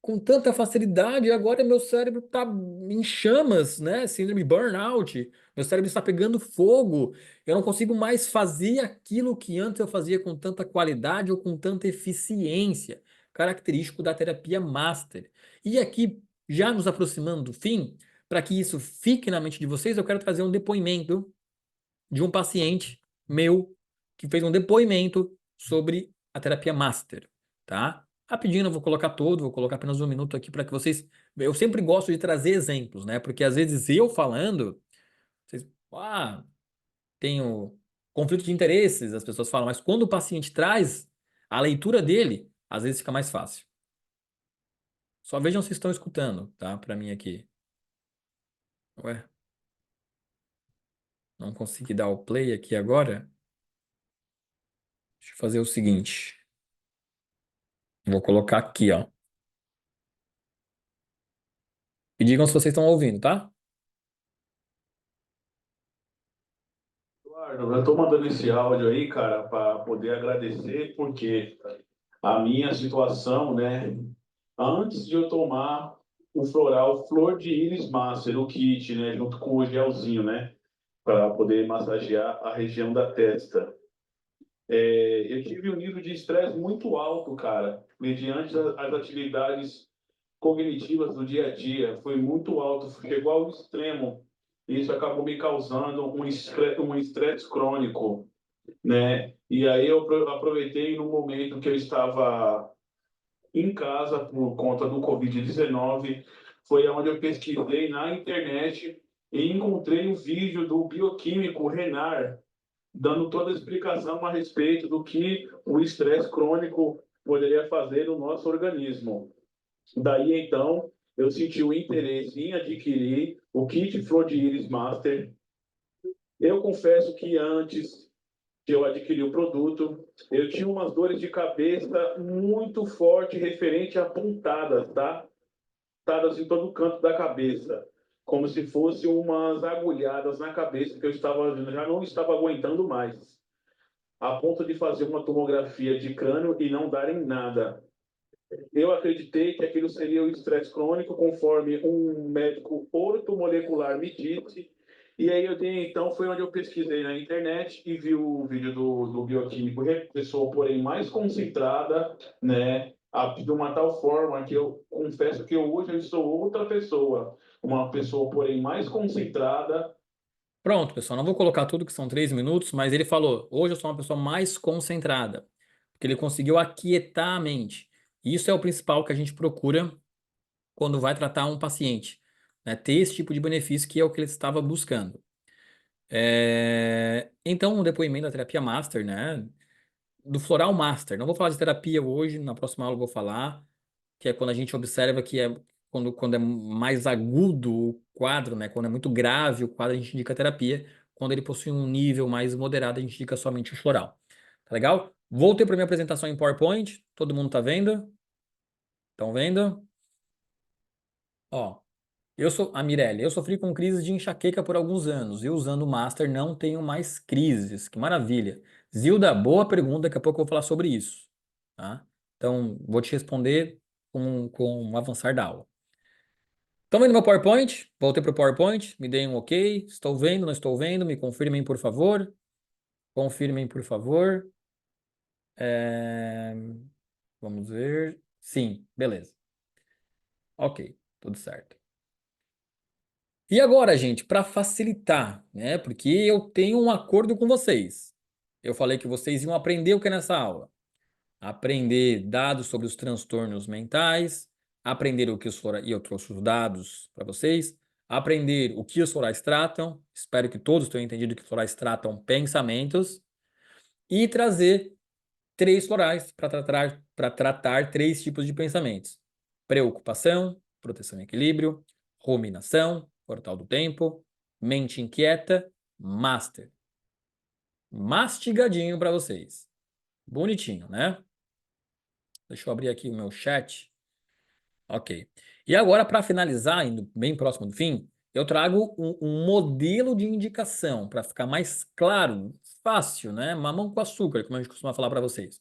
com tanta facilidade, e agora meu cérebro está em chamas, né? Síndrome burnout. Meu cérebro está pegando fogo. Eu não consigo mais fazer aquilo que antes eu fazia com tanta qualidade ou com tanta eficiência, característico da terapia Master. E aqui, já nos aproximando do fim, para que isso fique na mente de vocês, eu quero trazer um depoimento de um paciente meu que fez um depoimento sobre a terapia Master, tá? Rapidinho, eu vou colocar todo, vou colocar apenas um minuto aqui para que vocês. Eu sempre gosto de trazer exemplos, né? Porque às vezes eu falando, vocês, tenho conflito de interesses, as pessoas falam, mas quando o paciente traz a leitura dele, às vezes fica mais fácil. Só vejam se estão escutando, tá? Para mim aqui. Ué, não consegui dar o play aqui agora. Deixa eu fazer o seguinte. Vou colocar aqui, ó. E digam se vocês estão ouvindo, tá? Eduardo, eu estou mandando esse áudio aí, cara, para poder agradecer, porque a minha situação, né, antes de eu tomar o floral Flor de Íris Master, o kit, né, junto com o gelzinho, né, para poder massagear a região da testa. Eu tive um nível de estresse muito alto, cara, mediante as atividades cognitivas do dia a dia foi muito alto, chegou ao extremo. Isso acabou me causando um estresse crônico, né? E aí eu aproveitei no momento que eu estava em casa por conta do Covid-19, foi onde eu pesquisei na internet e encontrei um vídeo do bioquímico Renard, dando toda a explicação a respeito do que o estresse crônico poderia fazer no nosso organismo. Daí, então, eu senti o interesse em adquirir o kit Flor de Iris Master. Eu confesso que antes que eu adquiri o produto, eu tinha umas dores de cabeça muito forte referente a pontadas, tá? Pontadas em todo o canto da cabeça, como se fosse umas agulhadas na cabeça que eu estava, já não estava aguentando mais, a ponto de fazer uma tomografia de crânio e não dar em nada. Eu acreditei que aquilo seria o estresse crônico, conforme um médico ortomolecular me disse. E aí eu dei, então, foi onde eu pesquisei na internet e vi o vídeo do bioquímico, pessoa, porém, mais concentrada, né? De uma tal forma que eu confesso que hoje eu sou outra pessoa. Uma pessoa, porém, mais concentrada. Pronto, pessoal, não vou colocar tudo que são 3 minutos, mas ele falou: hoje eu sou uma pessoa mais concentrada, porque ele conseguiu aquietar a mente. Isso é o principal que a gente procura quando vai tratar um paciente, né? Ter esse tipo de benefício que é o que ele estava buscando. Então, o depoimento da terapia Master, né? Do Floral Master. Não vou falar de terapia hoje, na próxima aula eu vou falar, que é quando a gente observa que é quando é mais agudo o quadro, né? Quando é muito grave o quadro, a gente indica terapia. Quando ele possui um nível mais moderado, a gente indica somente o floral. Tá legal? Voltei para minha apresentação em PowerPoint. Todo mundo tá vendo? Estão vendo? Ó, eu sou a Mirelle. Eu sofri com crises de enxaqueca por alguns anos e usando o Master não tenho mais crises. Que maravilha. Zilda, boa pergunta. Daqui a pouco eu vou falar sobre isso. Tá? Então, vou te responder com o avançar da aula. Estão vendo meu PowerPoint? Voltei para o PowerPoint. Me deem um ok. Estou vendo, não estou vendo? Me confirmem, por favor. Confirmem, por favor. É, Vamos ver. Sim, beleza. Ok, tudo certo. E agora, gente, para facilitar, né? Porque eu tenho um acordo com vocês. Eu falei que vocês iam aprender o que é nessa aula? Aprender dados sobre os transtornos mentais, aprender o que os florais, e eu trouxe os dados para vocês, aprender o que os florais tratam, espero que todos tenham entendido que florais tratam pensamentos, e trazer 3 florais para tratar 3 tipos de pensamentos: preocupação, proteção e equilíbrio, ruminação, portal do tempo, mente inquieta, master. Mastigadinho para vocês. Bonitinho, né? Deixa eu abrir aqui o meu chat. Ok. E agora, para finalizar, indo bem próximo do fim, eu trago um modelo de indicação para ficar mais claro, fácil, né? Mamão com açúcar, como a gente costuma falar para vocês.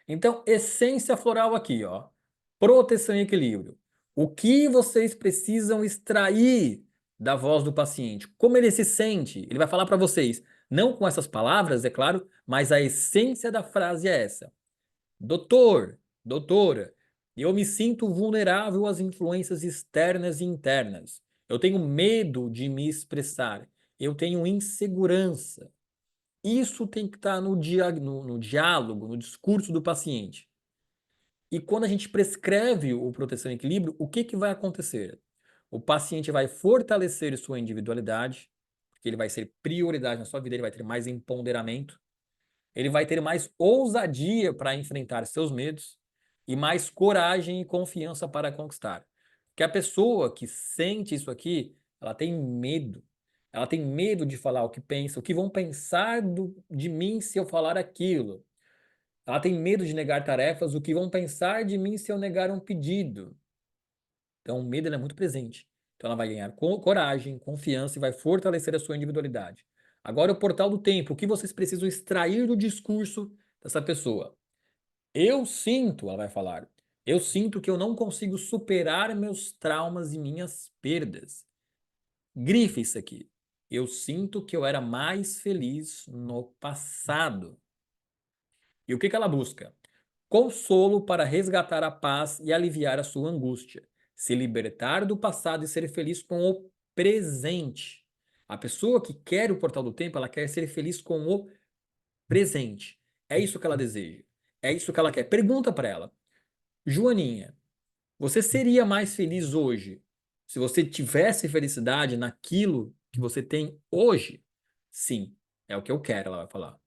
Então, essência floral aqui, ó. Proteção e equilíbrio. O que vocês precisam extrair da voz do paciente? Como ele se sente? Ele vai falar para vocês, não com essas palavras, é claro, mas a essência da frase é essa. Doutor, doutora, eu me sinto vulnerável às influências externas e internas. Eu tenho medo de me expressar. Eu tenho insegurança. Isso tem que estar no diálogo, no discurso do paciente. E quando a gente prescreve o proteção e equilíbrio, o que que vai acontecer? O paciente vai fortalecer sua individualidade, porque ele vai ser prioridade na sua vida, ele vai ter mais empoderamento, ele vai ter mais ousadia para enfrentar seus medos e mais coragem e confiança para conquistar. Porque a pessoa que sente isso aqui, ela tem medo. Ela tem medo de falar o que pensa, o que vão pensar de mim se eu falar aquilo. Ela tem medo de negar tarefas, o que vão pensar de mim se eu negar um pedido. Então, o medo ele é muito presente. Então, ela vai ganhar coragem, confiança e vai fortalecer a sua individualidade. Agora, o portal do tempo. O que vocês precisam extrair do discurso dessa pessoa? Eu sinto, ela vai falar, eu sinto que eu não consigo superar meus traumas e minhas perdas. Grife isso aqui. Eu sinto que eu era mais feliz no passado. E o que que ela busca? Consolo para resgatar a paz e aliviar a sua angústia. se libertar do passado e ser feliz com o presente. A pessoa que quer o Portal do Tempo, ela quer ser feliz com o presente. É isso que ela deseja. É isso que ela quer. Pergunta para ela, Joaninha, você seria mais feliz hoje se você tivesse felicidade naquilo que você tem hoje? Sim, é o que eu quero, ela vai falar.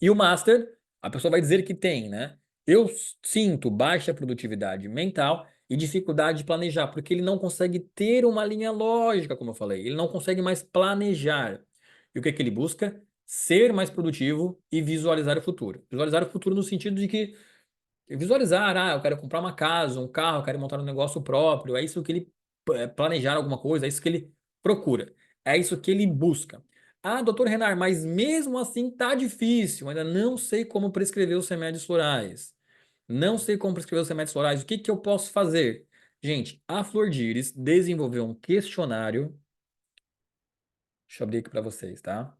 E o Master, a pessoa vai dizer que tem, né? Eu sinto baixa produtividade mental e dificuldade de planejar, porque ele não consegue ter uma linha lógica, como eu falei. Ele não consegue mais planejar. E o que é que ele busca? Ser mais produtivo e visualizar o futuro. Visualizar o futuro no sentido de que visualizar, eu quero comprar uma casa, um carro, eu quero montar um negócio próprio. É isso que ele planejar alguma coisa, é isso que ele procura. É isso que ele busca. Ah, doutor Renar, mas mesmo assim tá difícil. Ainda não sei como prescrever os remédios florais. Não sei como prescrever os remédios florais. O que que eu posso fazer? Gente, a Flor de Íris desenvolveu um questionário. Deixa eu abrir aqui para vocês, tá?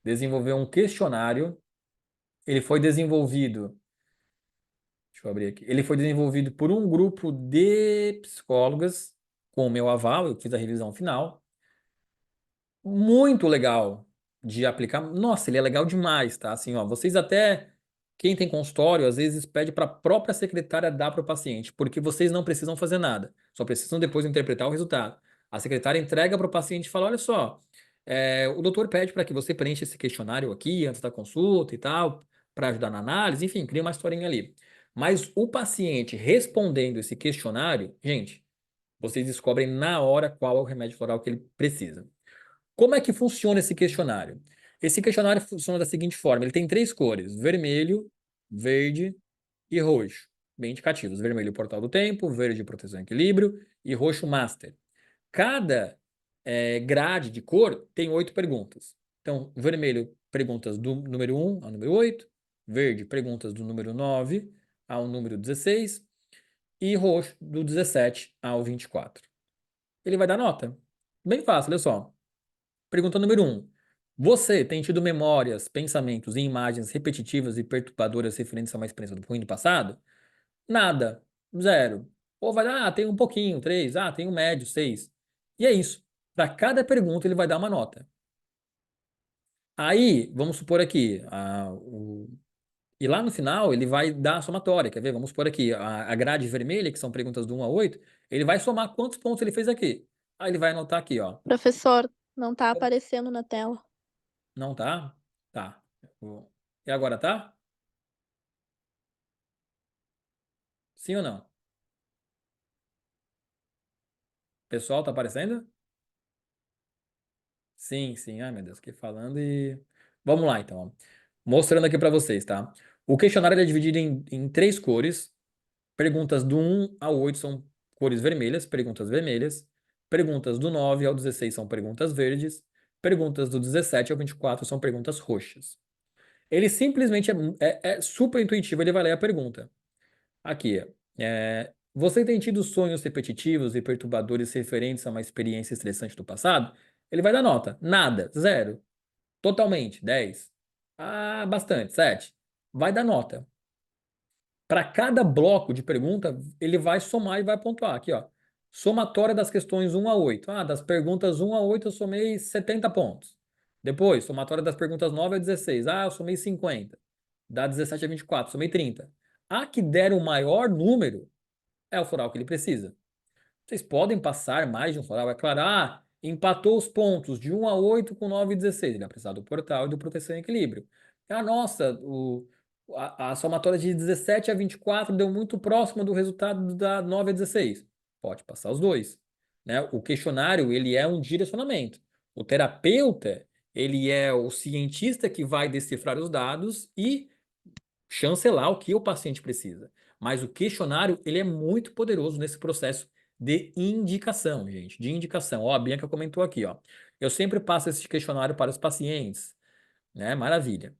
Desenvolveu um questionário. Ele foi desenvolvido. Deixa eu abrir aqui. Ele foi desenvolvido por um grupo de psicólogas, com o meu aval, eu fiz a revisão final. Muito legal de aplicar. Nossa, ele é legal demais, tá? Assim, ó, vocês até, quem tem consultório, às vezes pede para a própria secretária dar para o paciente, porque vocês não precisam fazer nada, só precisam depois interpretar o resultado. A secretária entrega para o paciente e fala: olha só, o doutor pede para que você preencha esse questionário aqui antes da consulta e tal, para ajudar na análise, enfim, cria uma historinha ali. Mas o paciente respondendo esse questionário, gente, vocês descobrem na hora qual é o remédio floral que ele precisa. Como é que funciona esse questionário? Esse questionário funciona da seguinte forma: ele tem três cores: vermelho, verde e roxo. Bem indicativos: vermelho, portal do tempo; verde, proteção e equilíbrio; e roxo, master. Cada grade de cor tem 8 perguntas. Então, vermelho, perguntas do número 1 ao número 8; verde, perguntas do número 9 ao número 16; e roxo, do 17 ao 24. Ele vai dar nota. Bem fácil, olha só. Pergunta número 1. Você tem tido memórias, pensamentos e imagens repetitivas e perturbadoras referentes a uma experiência do ruim do passado? Nada. Zero. Ou vai dar, tem um pouquinho, 3. Tem um médio, 6. E é isso. Para cada pergunta ele vai dar uma nota. Aí, vamos supor aqui, e lá no final ele vai dar a somatória, quer ver? Vamos supor aqui, a grade vermelha, que são perguntas do 1 a 8, ele vai somar quantos pontos ele fez aqui. Aí ele vai anotar aqui, ó. Professor, não tá aparecendo na tela. Não tá? Tá. E agora tá? Sim ou não? Pessoal, tá aparecendo? Sim, sim. Ai, meu Deus, fiquei falando e. Vamos lá, então. Ó. Mostrando aqui para vocês, tá? O questionário ele é dividido em três cores. Perguntas do 1 ao 8 são cores vermelhas, perguntas vermelhas. Perguntas do 9 ao 16 são perguntas verdes. Perguntas do 17 ao 24 são perguntas roxas. Ele simplesmente é super intuitivo, ele vai ler a pergunta. Aqui, você tem tido sonhos repetitivos e perturbadores referentes a uma experiência estressante do passado? Ele vai dar nota. Nada. Zero. Totalmente. 10. Bastante. 7. Vai dar nota. Para cada bloco de pergunta, ele vai somar e vai pontuar. Aqui, ó. Somatória das questões 1 a 8. Das perguntas 1 a 8 eu somei 70 pontos. Depois, somatória das perguntas 9 a 16. Eu somei 50. Da 17 a 24, somei 30. A que der o maior número é o floral que ele precisa. Vocês podem passar mais de um floral, é claro. Empatou os pontos de 1 a 8 com 9 e 16. Ele vai precisar do portal e do proteção e equilíbrio. Nossa, a somatória de 17 a 24 deu muito próximo do resultado da 9 a 16. Pode passar os dois. Né? O questionário, ele é um direcionamento. O terapeuta, ele é o cientista que vai decifrar os dados e chancelar o que o paciente precisa. Mas o questionário, ele é muito poderoso nesse processo de indicação, gente, de indicação. Ó, a Bianca comentou aqui, ó. Eu sempre passo esse questionário para os pacientes, né? Maravilha.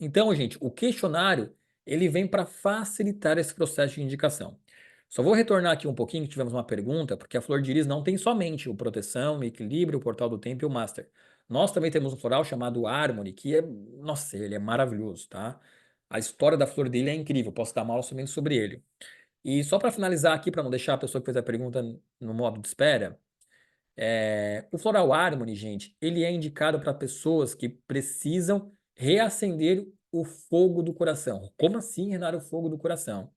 Então, gente, o questionário, ele vem para facilitar esse processo de indicação. Só vou retornar aqui um pouquinho, que tivemos uma pergunta, porque a Flor de Íris não tem somente o proteção, o equilíbrio, o portal do tempo e o master. Nós também temos um floral chamado Harmony, que nossa, ele é maravilhoso, tá? A história da flor dele é incrível, posso dar uma aula somente sobre ele. E só para finalizar aqui, para não deixar a pessoa que fez a pergunta no modo de espera, o Floral Harmony, gente, ele é indicado para pessoas que precisam reacender o fogo do coração. Como assim, Renato, o fogo do coração?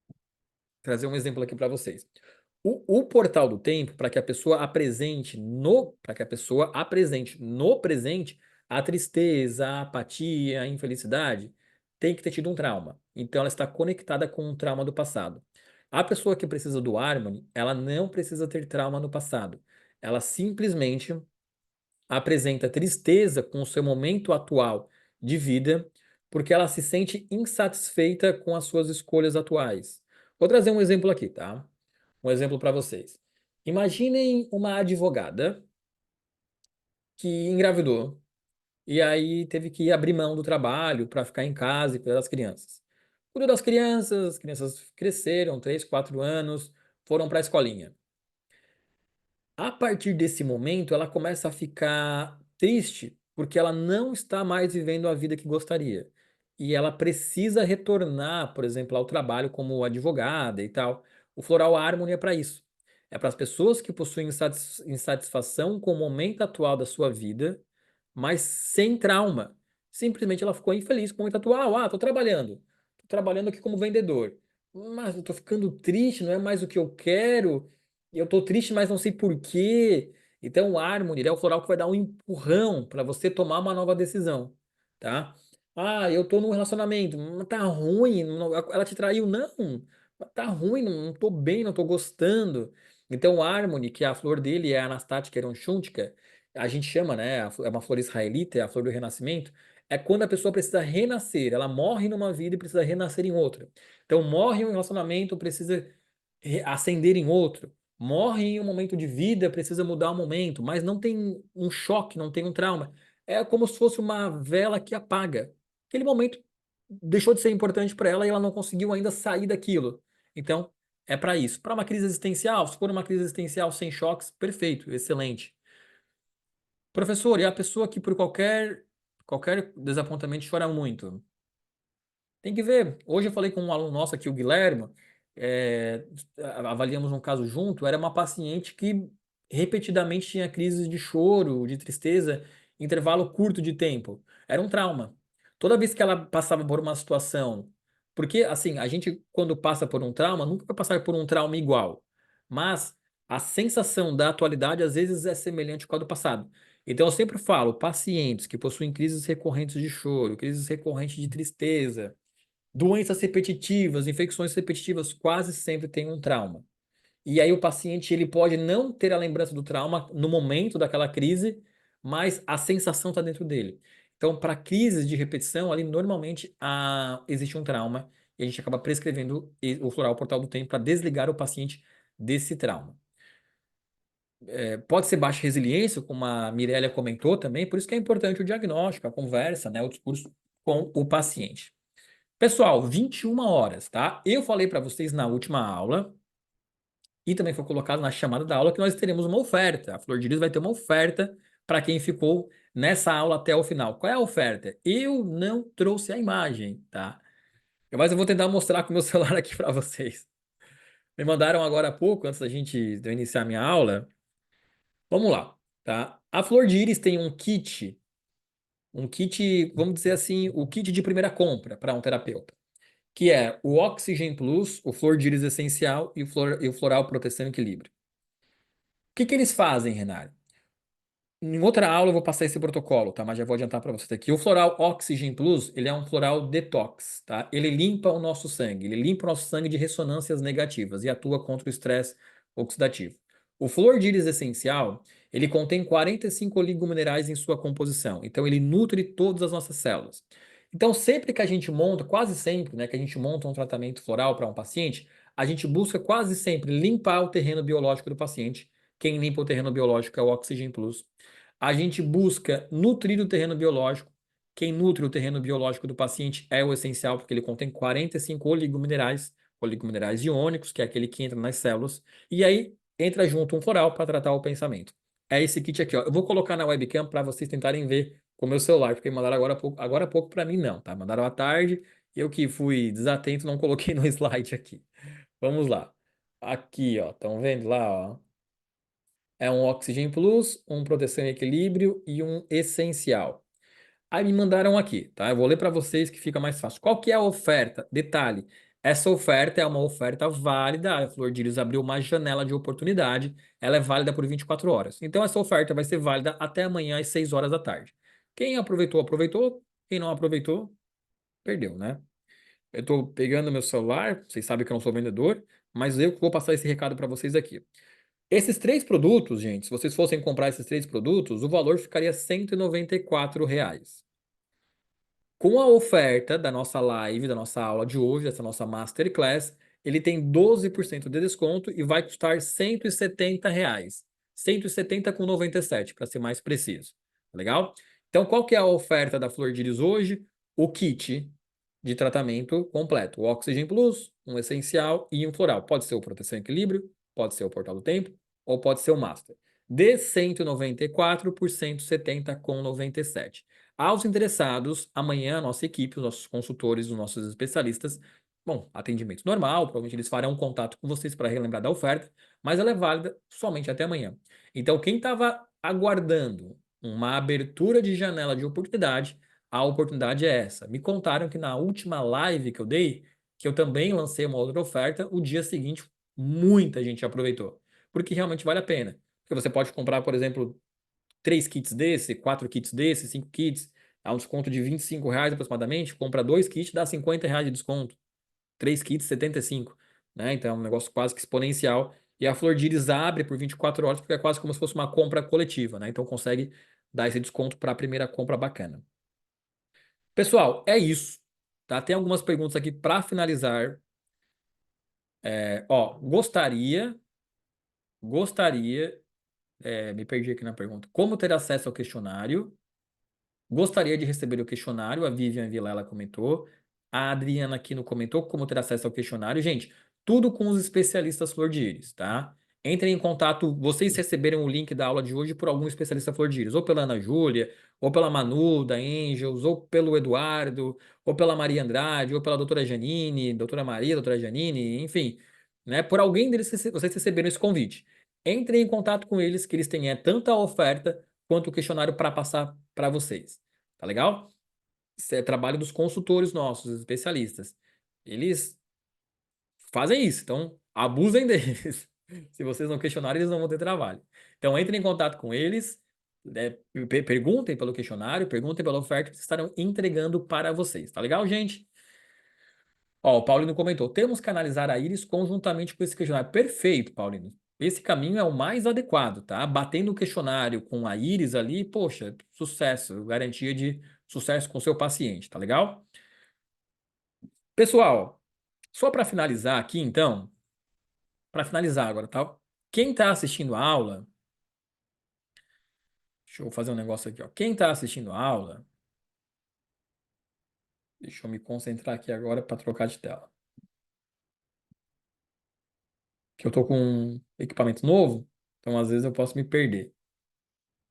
Vou trazer um exemplo aqui para vocês. O portal do tempo, para que a pessoa apresente no presente a tristeza, a apatia, a infelicidade, tem que ter tido um trauma. Então ela está conectada com um trauma do passado. A pessoa que precisa do Harmony, ela não precisa ter trauma no passado. Ela simplesmente apresenta tristeza com o seu momento atual de vida, porque ela se sente insatisfeita com as suas escolhas atuais. Vou trazer um exemplo aqui, tá? Um exemplo para vocês. Imaginem uma advogada que engravidou e aí teve que abrir mão do trabalho para ficar em casa e cuidar das crianças. Cuidou das crianças, as crianças cresceram, 3, 4 anos, foram para a escolinha. A partir desse momento, ela começa a ficar triste porque ela não está mais vivendo a vida que gostaria. E ela precisa retornar, por exemplo, ao trabalho como advogada e tal. O Floral Harmony é para isso. É para as pessoas que possuem insatisfação com o momento atual da sua vida, mas sem trauma. Simplesmente ela ficou infeliz com o momento atual. Ah, estou trabalhando. Estou trabalhando aqui como vendedor. Mas eu estou ficando triste, não é mais o que eu quero. E eu tô triste, mas não sei por quê. Então, o Harmony é o floral que vai dar um empurrão para você tomar uma nova decisão, tá? Ah, eu tô num relacionamento, tá ruim, ela te traiu, não, tá ruim, não tô bem, não tô gostando. Então, o Harmony, que a flor dele é a Anastatica eronchuntica, a gente chama, né, é uma flor israelita, é a flor do renascimento, é quando a pessoa precisa renascer, ela morre numa vida e precisa renascer em outra. Então, morre em um relacionamento, precisa ascender em outro. Morre em um momento de vida, precisa mudar o momento, mas não tem um choque, não tem um trauma. É como se fosse uma vela que apaga. Aquele momento deixou de ser importante para ela e ela não conseguiu ainda sair daquilo. Então, é para isso. Para uma crise existencial, se for uma crise existencial sem choques, perfeito, excelente. Professor, e a pessoa que por qualquer desapontamento chora muito? Tem que ver. Hoje eu falei com um aluno nosso aqui, o Guilherme, é, avaliamos um caso junto, era uma paciente que repetidamente tinha crises de choro, de tristeza, em intervalo curto de tempo. Era um trauma. Toda vez que ela passava por uma situação, porque assim, a gente quando passa por um trauma, nunca vai passar por um trauma igual, mas a sensação da atualidade às vezes é semelhante com a do passado. Então eu sempre falo, pacientes que possuem crises recorrentes de choro, crises recorrentes de tristeza, doenças repetitivas, infecções repetitivas quase sempre têm um trauma. E aí o paciente ele pode não ter a lembrança do trauma no momento daquela crise, mas a sensação está dentro dele. Então, para crises de repetição, ali normalmente existe um trauma e a gente acaba prescrevendo o floral portal do tempo para desligar o paciente desse trauma. Pode ser baixa resiliência, como a Mirelia comentou também, por isso que é importante o diagnóstico, a conversa, né, o discurso com o paciente. Pessoal, 21 horas, tá? Eu falei para vocês na última aula e também foi colocado na chamada da aula que nós teremos uma oferta. A Flor de Lis vai ter uma oferta para quem ficou nessa aula até o final. Qual é a oferta? Eu não trouxe a imagem, tá? Mas eu vou tentar mostrar com o meu celular aqui para vocês. Me mandaram agora há pouco, antes de eu iniciar minha aula. Vamos lá, tá? A Flor de Íris tem um kit, vamos dizer assim, o kit de primeira compra para um terapeuta, que é o Oxygen Plus, o Flor de Íris Essencial e o Floral Proteção e Equilíbrio. O que que eles fazem, Renato? Em outra aula eu vou passar esse protocolo, tá? Mas já vou adiantar para vocês aqui. O Floral Oxygen Plus, ele é um floral detox, tá? Ele limpa o nosso sangue, ele limpa o nosso sangue de ressonâncias negativas e atua contra o estresse oxidativo. O Flor de Íris Essencial, ele contém 45 oligominerais em sua composição, então ele nutre todas as nossas células. Então, sempre que a gente monta, quase sempre, né, que a gente monta um tratamento floral para um paciente, a gente busca quase sempre limpar o terreno biológico do paciente. Quem limpa o terreno biológico é o Oxygen Plus. A gente busca nutrir o terreno biológico. Quem nutre o terreno biológico do paciente é o essencial, porque ele contém 45 oligominerais iônicos, que é aquele que entra nas células, e aí entra junto um floral para tratar o pensamento. É esse kit aqui, ó. Eu vou colocar na webcam para vocês tentarem ver com o meu celular, porque mandaram agora há pouco para mim não, tá? Mandaram à tarde, eu que fui desatento não coloquei no slide aqui. Vamos lá. Aqui, ó, estão vendo lá, ó? É um Oxygen Plus, um Proteção e Equilíbrio e um Essencial. Aí me mandaram aqui, tá? Eu vou ler para vocês que fica mais fácil. Qual que é a oferta? Detalhe, essa oferta é uma oferta válida. A Flor de Íris abriu uma janela de oportunidade. Ela é válida por 24 horas. Então essa oferta vai ser válida até amanhã às 6 horas da tarde. Quem aproveitou, aproveitou. Quem não aproveitou, perdeu, né? Eu estou pegando meu celular, vocês sabem que eu não sou vendedor, mas eu vou passar esse recado para vocês aqui. Esses três produtos, gente, se vocês fossem comprar esses três produtos, o valor ficaria R$ 194. Com a oferta da nossa live, da nossa aula de hoje, dessa nossa Masterclass, ele tem 12% de desconto e vai custar R$ 170. 170,97 para ser mais preciso. Tá legal? Então, qual que é a oferta da Flor de Lis hoje? O kit de tratamento completo. O Oxygen Plus, um essencial e um floral. Pode ser o Proteção e Equilíbrio, pode ser o Portal do Tempo ou pode ser o Master. De 194 por 170,97. Aos interessados, amanhã a nossa equipe, os nossos consultores, os nossos especialistas, bom, atendimento normal, provavelmente eles farão contato com vocês para relembrar da oferta, mas ela é válida somente até amanhã. Então, quem estava aguardando uma abertura de janela de oportunidade, a oportunidade é essa. Me contaram que na última live que eu dei, que eu também lancei uma outra oferta, o dia seguinte muita gente aproveitou, porque realmente vale a pena. Porque você pode comprar, por exemplo, 3 kits desse, 4 kits desse, 5 kits, a um desconto de R$ 25 aproximadamente, compra 2 kits, dá R$ 50 de desconto. 3 kits, 75, né? Então é um negócio quase que exponencial. E a Flor de Íris abre por 24 horas, porque é quase como se fosse uma compra coletiva, né? Então consegue dar esse desconto para a primeira compra bacana. Pessoal, é isso. Tá? Tem algumas perguntas aqui para finalizar. Gostaria, me perdi aqui na pergunta. Como ter acesso ao questionário? Gostaria de receber o questionário, a Vivian Vilela comentou. A Adriana aqui no comentou como ter acesso ao questionário. Gente, tudo com os especialistas Flor de Íris, tá? Entrem em contato, vocês receberam o link da aula de hoje por algum especialista Flor de Íris, ou pela Ana Júlia, ou pela Manu, da Angels, ou pelo Eduardo, ou pela Maria Andrade, ou pela doutora Janine, doutora Maria, doutora Janine, enfim, né? Por alguém deles vocês receberam esse convite. Entrem em contato com eles, que eles têm tanto a oferta quanto o questionário para passar para vocês. Tá legal? Isso é trabalho dos consultores nossos, dos especialistas. Eles fazem isso, então abusem deles. Se vocês não questionarem, eles não vão ter trabalho. Então entrem em contato com eles, perguntem pelo questionário, perguntem pela oferta que estarão entregando para vocês. Tá legal, gente? Ó, o Paulino comentou: temos que analisar a íris conjuntamente com esse questionário. Perfeito, Paulino. Esse caminho é o mais adequado, tá? Batendo o questionário com a íris ali, poxa, sucesso, garantia de sucesso com o seu paciente, tá legal? Pessoal, só para finalizar aqui, então, para finalizar agora, tá? Quem está assistindo a aula, deixa eu fazer um negócio aqui, ó. Quem está assistindo a aula, deixa eu me concentrar aqui agora para trocar de tela. Que eu tô com um equipamento novo, então às vezes eu posso me perder.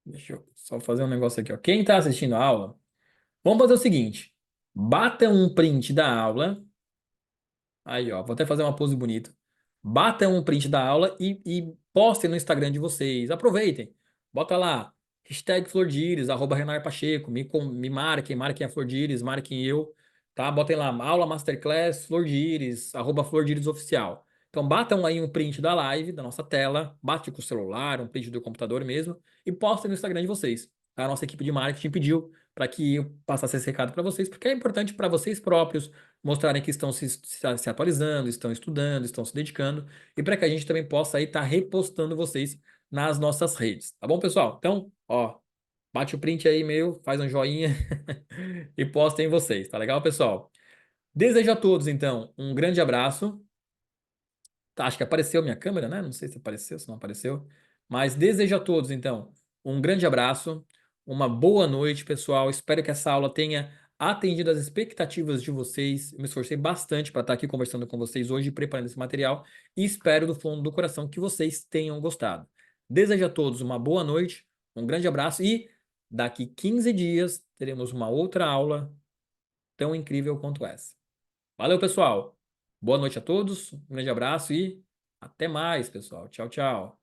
Deixa eu só fazer um negócio aqui, ó. Quem está assistindo a aula, vamos fazer o seguinte: bata um print da aula. Aí, ó, vou até fazer uma pose bonita. Batam um print da aula e postem no Instagram de vocês. Aproveitem. Bota lá, hashtag Flor de Íris, @Renar Pacheco. Me marquem a Flor de Íris, marquem eu, tá? Botem lá, aula Masterclass, Flor de Íris, @Flor de Íris Oficial. Então, batam aí um print da live, da nossa tela, bate com o celular, um print do computador mesmo, e postem no Instagram de vocês. A nossa equipe de marketing pediu para que eu passasse esse recado para vocês, porque é importante para vocês próprios mostrarem que estão se atualizando, estão estudando, estão se dedicando, e para que a gente também possa aí estar repostando vocês nas nossas redes, tá bom, pessoal? Então, ó, bate o print aí meu, faz um joinha e postem vocês, tá legal, pessoal? Desejo a todos, então, um grande abraço. Tá, acho que apareceu minha câmera, né? Não sei se apareceu, se não apareceu. Mas desejo a todos, então, um grande abraço, uma boa noite, pessoal. Espero que essa aula tenha atendido as expectativas de vocês. Eu me esforcei bastante para estar aqui conversando com vocês hoje, preparando esse material. E espero do fundo do coração que vocês tenham gostado. Desejo a todos uma boa noite, um grande abraço e daqui 15 dias teremos uma outra aula tão incrível quanto essa. Valeu, pessoal! Boa noite a todos, um grande abraço e até mais, pessoal. Tchau, tchau.